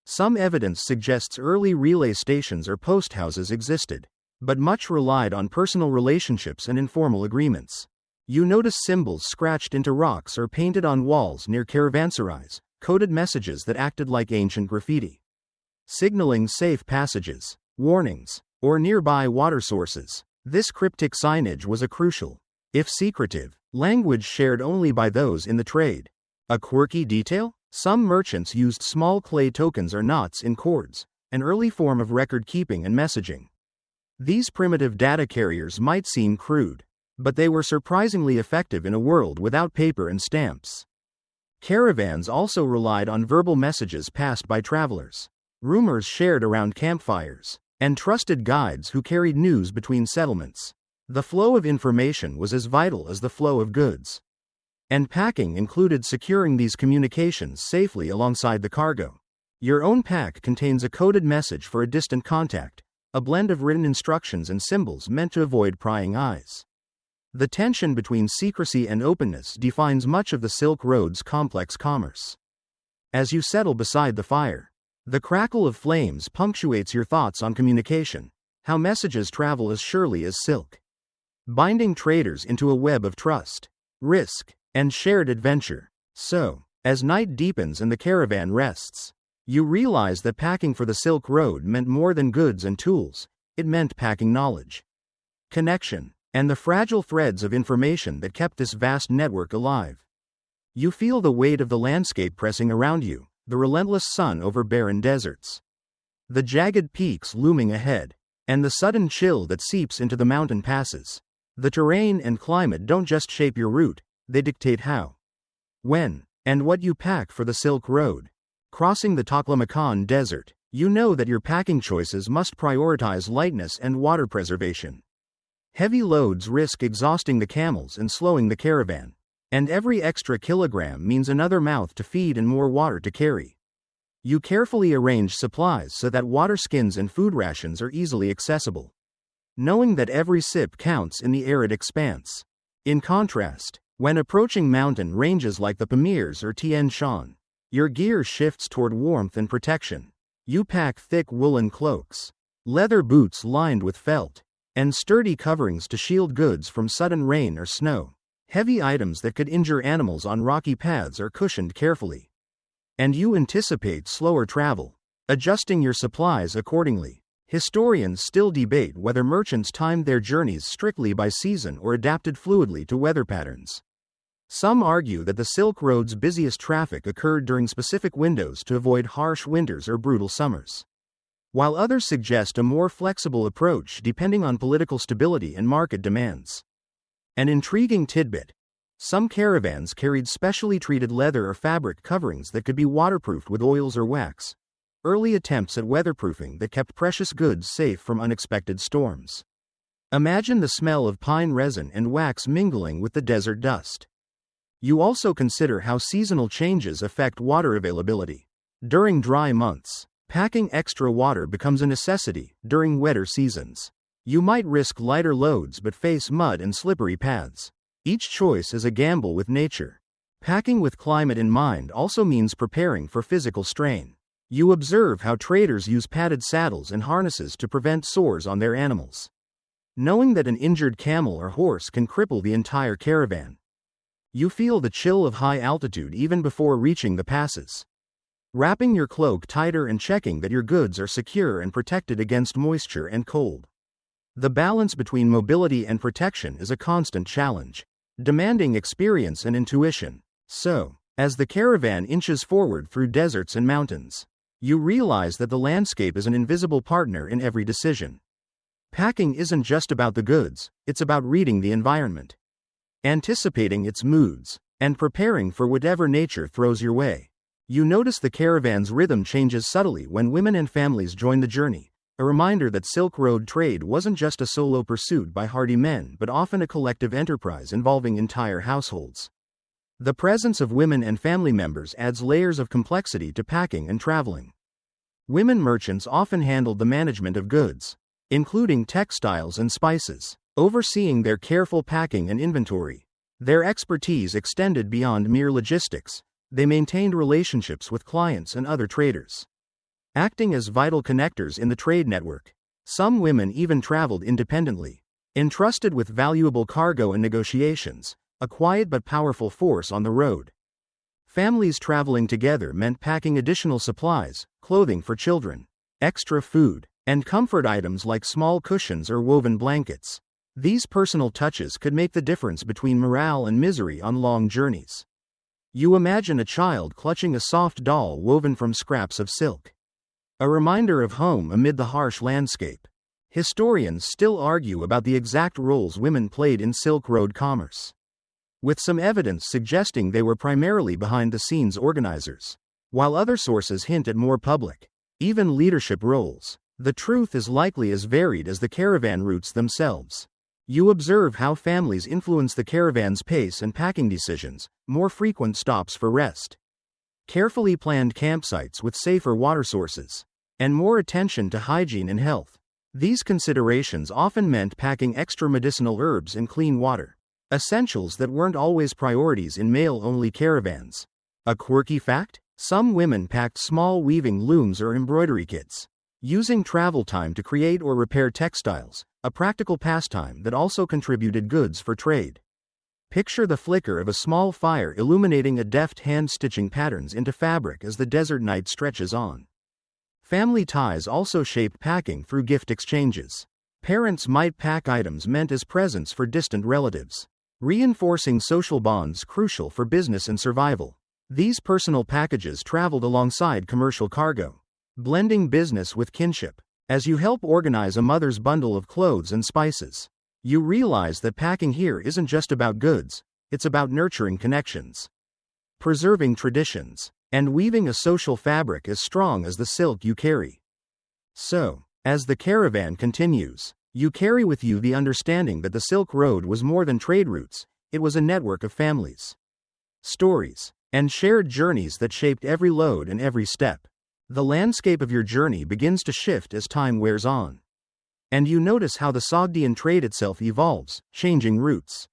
Some evidence suggests early relay stations or post houses existed, but much relied on personal relationships and informal agreements. You notice symbols scratched into rocks or painted on walls near caravanserais, coded messages that acted like ancient graffiti, signaling safe passages, warnings, or nearby water sources. This cryptic signage was a crucial, if secretive, language shared only by those in the trade. A quirky detail? Some merchants used small clay tokens or knots in cords, an early form of record keeping and messaging. These primitive data carriers might seem crude, but they were surprisingly effective in a world without paper and stamps. Caravans also relied on verbal messages passed by travelers, rumors shared around campfires, and trusted guides who carried news between settlements. The flow of information was as vital as the flow of goods. And packing included securing these communications safely alongside the cargo. Your own pack contains a coded message for a distant contact, a blend of written instructions and symbols meant to avoid prying eyes. The tension between secrecy and openness defines much of the Silk Road's complex commerce. As you settle beside the fire, the crackle of flames punctuates your thoughts on communication, how messages travel as surely as silk, binding traders into a web of trust, risk, and shared adventure. So, as night deepens and the caravan rests, you realize that packing for the Silk Road meant more than goods and tools. It meant packing knowledge, connection, and the fragile threads of information that kept this vast network alive. You feel the weight of the landscape pressing around you, the relentless sun over barren deserts, the jagged peaks looming ahead, and the sudden chill that seeps into the mountain passes. The terrain and climate don't just shape your route, they dictate how, when, and what you pack for the Silk Road. Crossing the Taklamakan Desert, you know that your packing choices must prioritize lightness and water preservation. Heavy loads risk exhausting the camels and slowing the caravan, and every extra kilogram means another mouth to feed and more water to carry. You carefully arrange supplies so that water skins and food rations are easily accessible, knowing that every sip counts in the arid expanse. In contrast, when approaching mountain ranges like the Pamirs or Tian Shan, your gear shifts toward warmth and protection. You pack thick woolen cloaks, leather boots lined with felt, and sturdy coverings to shield goods from sudden rain or snow. Heavy items that could injure animals on rocky paths are cushioned carefully. And you anticipate slower travel, adjusting your supplies accordingly. Historians still debate whether merchants timed their journeys strictly by season or adapted fluidly to weather patterns. Some argue that the Silk Road's busiest traffic occurred during specific windows to avoid harsh winters or brutal summers, while others suggest a more flexible approach depending on political stability and market demands. An intriguing tidbit: some caravans carried specially treated leather or fabric coverings that could be waterproofed with oils or wax, early attempts at weatherproofing that kept precious goods safe from unexpected storms. Imagine the smell of pine resin and wax mingling with the desert dust. You also consider how seasonal changes affect water availability. During dry months, packing extra water becomes a necessity. During wetter seasons, you might risk lighter loads but face mud and slippery paths. Each choice is a gamble with nature. Packing with climate in mind also means preparing for physical strain. You observe how traders use padded saddles and harnesses to prevent sores on their animals, knowing that an injured camel or horse can cripple the entire caravan. You feel the chill of high altitude even before reaching the passes, wrapping your cloak tighter and checking that your goods are secure and protected against moisture and cold. The balance between mobility and protection is a constant challenge, demanding experience and intuition. So, as the caravan inches forward through deserts and mountains, You realize that the landscape is an invisible partner in every decision. Packing isn't just about the goods, it's about reading the environment, anticipating its moods, and preparing for whatever nature throws your way. You notice the caravan's rhythm changes subtly when women and families join the journey, a reminder that Silk Road trade wasn't just a solo pursuit by hardy men but often a collective enterprise involving entire households. The presence of women and family members adds layers of complexity to packing and traveling. Women merchants often handled the management of goods, including textiles and spices, overseeing their careful packing and inventory. Their expertise extended beyond mere logistics. They maintained relationships with clients and other traders, acting as vital connectors in the trade network. Some women even traveled independently, entrusted with valuable cargo and negotiations, a quiet but powerful force on the road. Families traveling together meant packing additional supplies, clothing for children, extra food, and comfort items like small cushions or woven blankets. These personal touches could make the difference between morale and misery on long journeys. You imagine a child clutching a soft doll woven from scraps of silk, a reminder of home amid the harsh landscape. Historians still argue about the exact roles women played in Silk Road commerce, with some evidence suggesting they were primarily behind-the-scenes organizers, while other sources hint at more public, even leadership roles. The truth is likely as varied as the caravan routes themselves. You observe how families influence the caravan's pace and packing decisions, more frequent stops for rest, carefully planned campsites with safer water sources, and more attention to hygiene and health. These considerations often meant packing extra medicinal herbs and clean water, essentials that weren't always priorities in male-only caravans. A quirky fact? Some women packed small weaving looms or embroidery kits, using travel time to create or repair textiles, a practical pastime that also contributed goods for trade. Picture the flicker of a small fire illuminating a deft hand-stitching patterns into fabric as the desert night stretches on. Family ties also shaped packing through gift exchanges. Parents might pack items meant as presents for distant relatives, reinforcing social bonds crucial for business and survival. These personal packages traveled alongside commercial cargo, blending business with kinship. As you help organize a mother's bundle of clothes and spices, you realize that packing here isn't just about goods, it's about nurturing connections, preserving traditions, and weaving a social fabric as strong as the silk you carry. So, as the caravan continues, you carry with you the understanding that the Silk Road was more than trade routes, it was a network of families, stories, and shared journeys that shaped every load and every step. The landscape of your journey begins to shift as time wears on, and you notice how the Sogdian trade itself evolves, changing routes,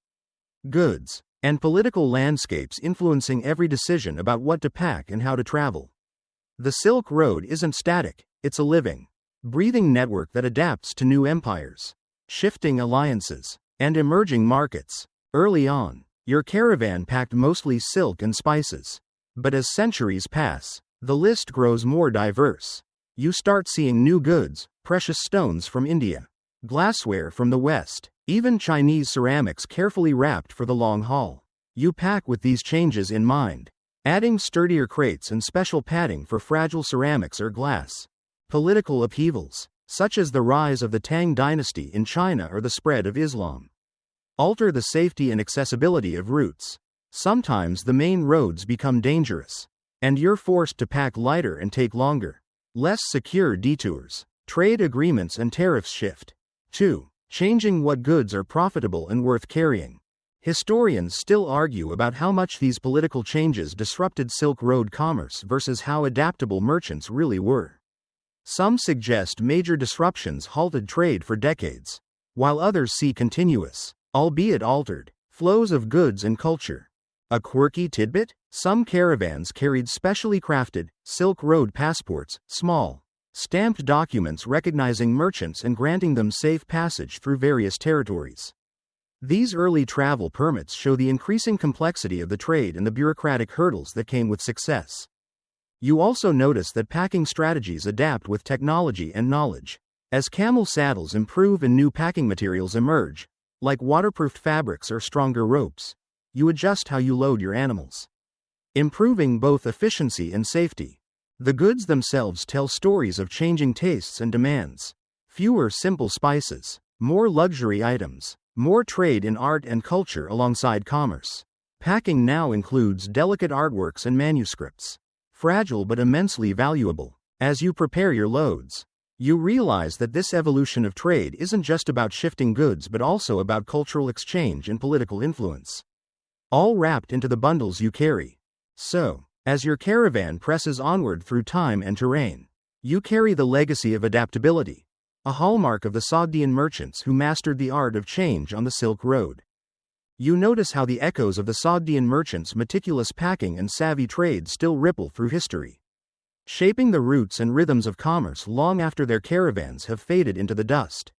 goods, and political landscapes influencing every decision about what to pack and how to travel. The Silk Road isn't static, it's a living, breathing network that adapts to new empires, shifting alliances, and emerging markets. Early on, your caravan packed mostly silk and spices, but as centuries pass, the list grows more diverse. You start seeing new goods, precious stones from India, glassware from the West, even Chinese ceramics carefully wrapped for the long haul. You pack with these changes in mind, adding sturdier crates and special padding for fragile ceramics or glass. Political upheavals, such as the rise of the Tang dynasty in China or the spread of Islam, alter the safety and accessibility of routes. Sometimes the main roads become dangerous, and you're forced to pack lighter and take longer, less secure detours. Trade agreements and tariffs shift, too, changing what goods are profitable and worth carrying. Historians still argue about how much these political changes disrupted Silk Road commerce versus how adaptable merchants really were. Some suggest major disruptions halted trade for decades, while others see continuous, albeit altered, flows of goods and culture. A quirky tidbit? Some caravans carried specially crafted, Silk Road passports, small, stamped documents recognizing merchants and granting them safe passage through various territories. These early travel permits show the increasing complexity of the trade and the bureaucratic hurdles that came with success. You also notice that packing strategies adapt with technology and knowledge. As camel saddles improve and new packing materials emerge, like waterproofed fabrics or stronger ropes, you adjust how you load your animals, improving both efficiency and safety. The goods themselves tell stories of changing tastes and demands. Fewer simple spices, more luxury items, more trade in art and culture alongside commerce. Packing now includes delicate artworks and manuscripts. Fragile but immensely valuable. As you prepare your loads, you realize that this evolution of trade isn't just about shifting goods but also about cultural exchange and political influence. All wrapped into the bundles you carry. So, as your caravan presses onward through time and terrain, you carry the legacy of adaptability, a hallmark of the Sogdian merchants who mastered the art of change on the Silk Road. You notice how the echoes of the Sogdian merchants' meticulous packing and savvy trade still ripple through history, shaping the roots and rhythms of commerce long after their caravans have faded into the dust.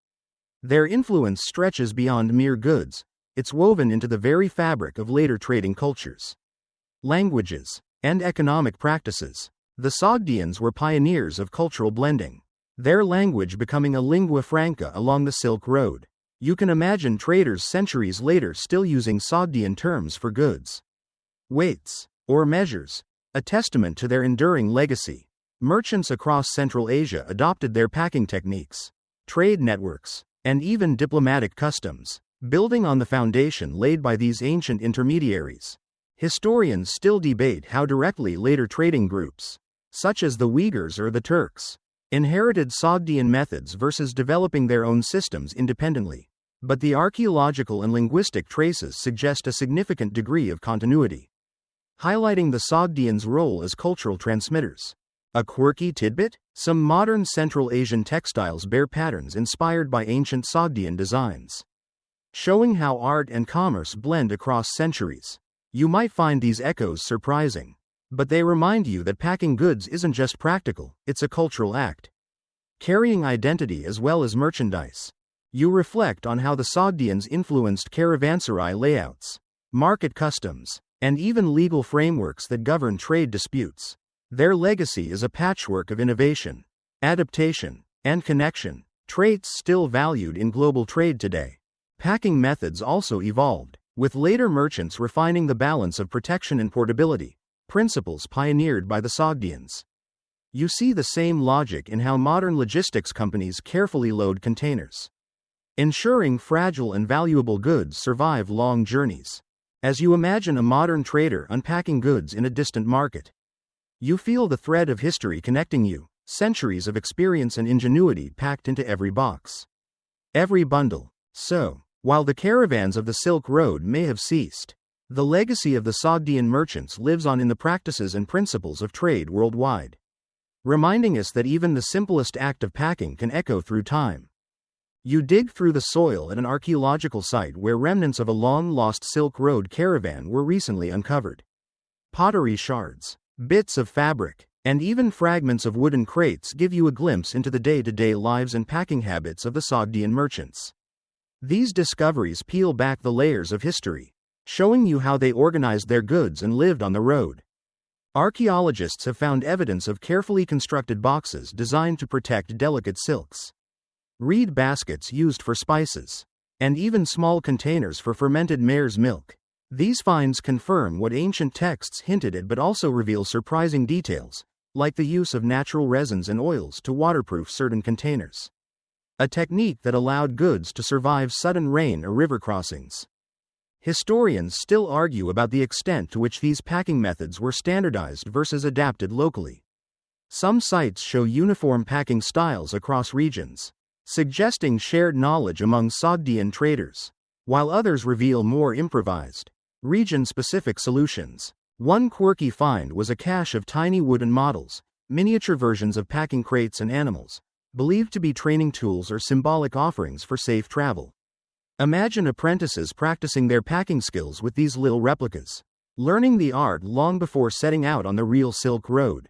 Their influence stretches beyond mere goods, it's woven into the very fabric of later trading cultures, languages, and economic practices. The Sogdians were pioneers of cultural blending, their language becoming a lingua franca along the Silk Road. You can imagine traders centuries later still using Sogdian terms for goods, weights, or measures, a testament to their enduring legacy. Merchants across Central Asia adopted their packing techniques, trade networks, and even diplomatic customs, building on the foundation laid by these ancient intermediaries. Historians still debate how directly later trading groups, such as the Uyghurs or the Turks, inherited Sogdian methods versus developing their own systems independently. But the archaeological and linguistic traces suggest a significant degree of continuity, highlighting the Sogdians' role as cultural transmitters. A quirky tidbit? Some modern Central Asian textiles bear patterns inspired by ancient Sogdian designs, showing how art and commerce blend across centuries. You might find these echoes surprising, but they remind you that packing goods isn't just practical, it's a cultural act, carrying identity as well as merchandise. You reflect on how the Sogdians influenced caravanserai layouts, market customs, and even legal frameworks that govern trade disputes. Their legacy is a patchwork of innovation, adaptation, and connection, traits still valued in global trade today. Packing methods also evolved, with later merchants refining the balance of protection and portability, principles pioneered by the Sogdians. You see the same logic in how modern logistics companies carefully load containers, ensuring fragile and valuable goods survive long journeys. As you imagine a modern trader unpacking goods in a distant market, you feel the thread of history connecting you, centuries of experience and ingenuity packed into every box, every bundle. So, while the caravans of the Silk Road may have ceased, the legacy of the Sogdian merchants lives on in the practices and principles of trade worldwide, reminding us that even the simplest act of packing can echo through time. You dig through the soil at an archaeological site where remnants of a long-lost Silk Road caravan were recently uncovered. Pottery shards, bits of fabric, and even fragments of wooden crates give you a glimpse into the day-to-day lives and packing habits of the Sogdian merchants. These discoveries peel back the layers of history, showing you how they organized their goods and lived on the road. Archaeologists have found evidence of carefully constructed boxes designed to protect delicate silks, reed baskets used for spices, and even small containers for fermented mare's milk. These finds confirm what ancient texts hinted at but also reveal surprising details, like the use of natural resins and oils to waterproof certain containers, a technique that allowed goods to survive sudden rain or river crossings. Historians still argue about the extent to which these packing methods were standardized versus adapted locally. Some sites show uniform packing styles across regions, suggesting shared knowledge among Sogdian traders, while others reveal more improvised, region-specific solutions. One quirky find was a cache of tiny wooden models, miniature versions of packing crates and animals, believed to be training tools or symbolic offerings for safe travel. Imagine apprentices practicing their packing skills with these little replicas, learning the art long before setting out on the real Silk Road.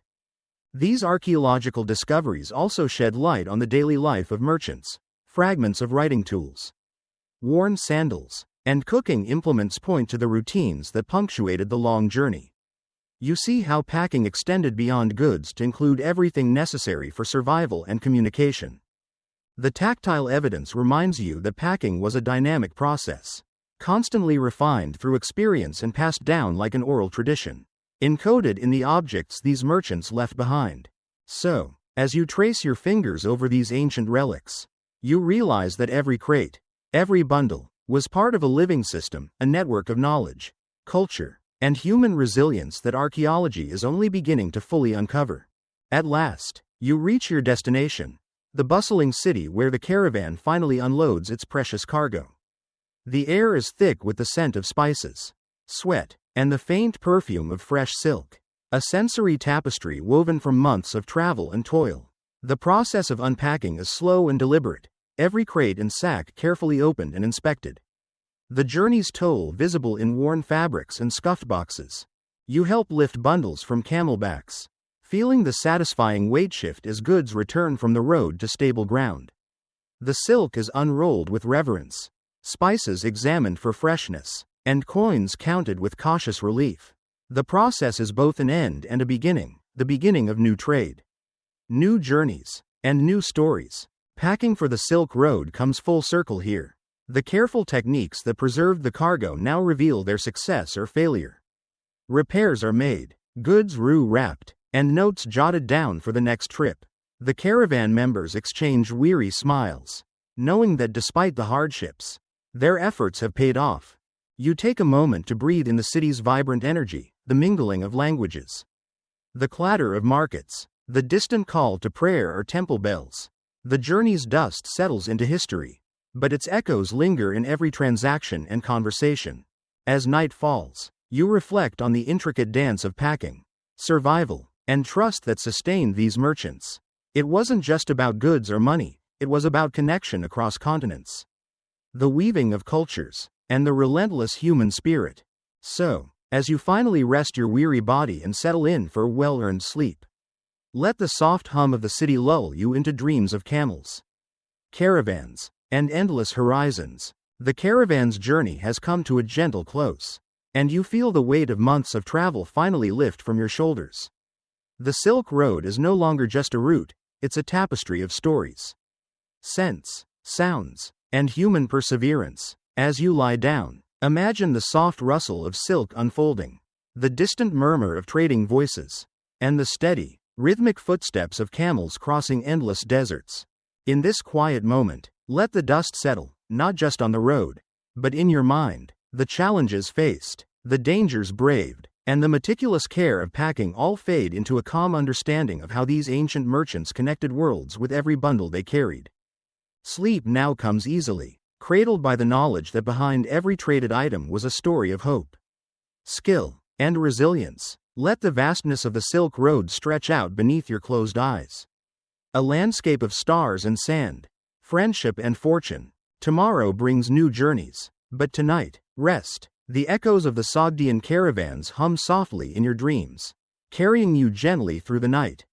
These archaeological discoveries also shed light on the daily life of merchants. Fragments of writing tools, worn sandals, and cooking implements point to the routines that punctuated the long journey. You see how packing extended beyond goods to include everything necessary for survival and communication. The tactile evidence reminds you that packing was a dynamic process, constantly refined through experience and passed down like an oral tradition. encoded in the objects these merchants left behind. So, as you trace your fingers over these ancient relics, you realize that every crate, every bundle, was part of a living system, a network of knowledge, culture, and human resilience that archaeology is only beginning to fully uncover. At last, you reach your destination, the bustling city where the caravan finally unloads its precious cargo. The air is thick with the scent of spices, sweat, and the faint perfume of fresh silk, a sensory tapestry woven from months of travel and toil. The process of unpacking is slow and deliberate, every crate and sack carefully opened and inspected. The journey's toll visible in worn fabrics and scuffed boxes. You help lift bundles from camelbacks, feeling the satisfying weight shift as goods return from the road to stable ground. The silk is unrolled with reverence, spices examined for freshness, and coins counted with cautious relief. The process is both an end and a beginning, the beginning of new trade, new journeys, and new stories. Packing for the Silk Road comes full circle here. The careful techniques that preserved the cargo now reveal their success or failure. Repairs are made, goods wrapped, and notes jotted down for the next trip. The caravan members exchange weary smiles, knowing that despite the hardships, their efforts have paid off. You take a moment to breathe in the city's vibrant energy, the mingling of languages, the clatter of markets, the distant call to prayer or temple bells. The journey's dust settles into history, but its echoes linger in every transaction and conversation. As night falls, you reflect on the intricate dance of packing, survival, and trust that sustained these merchants. It wasn't just about goods or money, it was about connection across continents, the weaving of cultures, and the relentless human spirit. So, as you finally rest your weary body and settle in for well-earned sleep, let the soft hum of the city lull you into dreams of camels, caravans, and endless horizons. The caravan's journey has come to a gentle close, and you feel the weight of months of travel finally lift from your shoulders. The Silk Road is no longer just a route, it's a tapestry of stories, scents, sounds, and human perseverance. As you lie down, imagine the soft rustle of silk unfolding, the distant murmur of trading voices, and the steady, rhythmic footsteps of camels crossing endless deserts. In this quiet moment, let the dust settle, not just on the road, but in your mind. The challenges faced, the dangers braved, and the meticulous care of packing all fade into a calm understanding of how these ancient merchants connected worlds with every bundle they carried. Sleep now comes easily, cradled by the knowledge that behind every traded item was a story of hope, skill, and resilience. Let the vastness of the Silk Road stretch out beneath your closed eyes. A landscape of stars and sand, friendship and fortune. Tomorrow brings new journeys, but tonight, rest. The echoes of the Sogdian caravans hum softly in your dreams, carrying you gently through the night.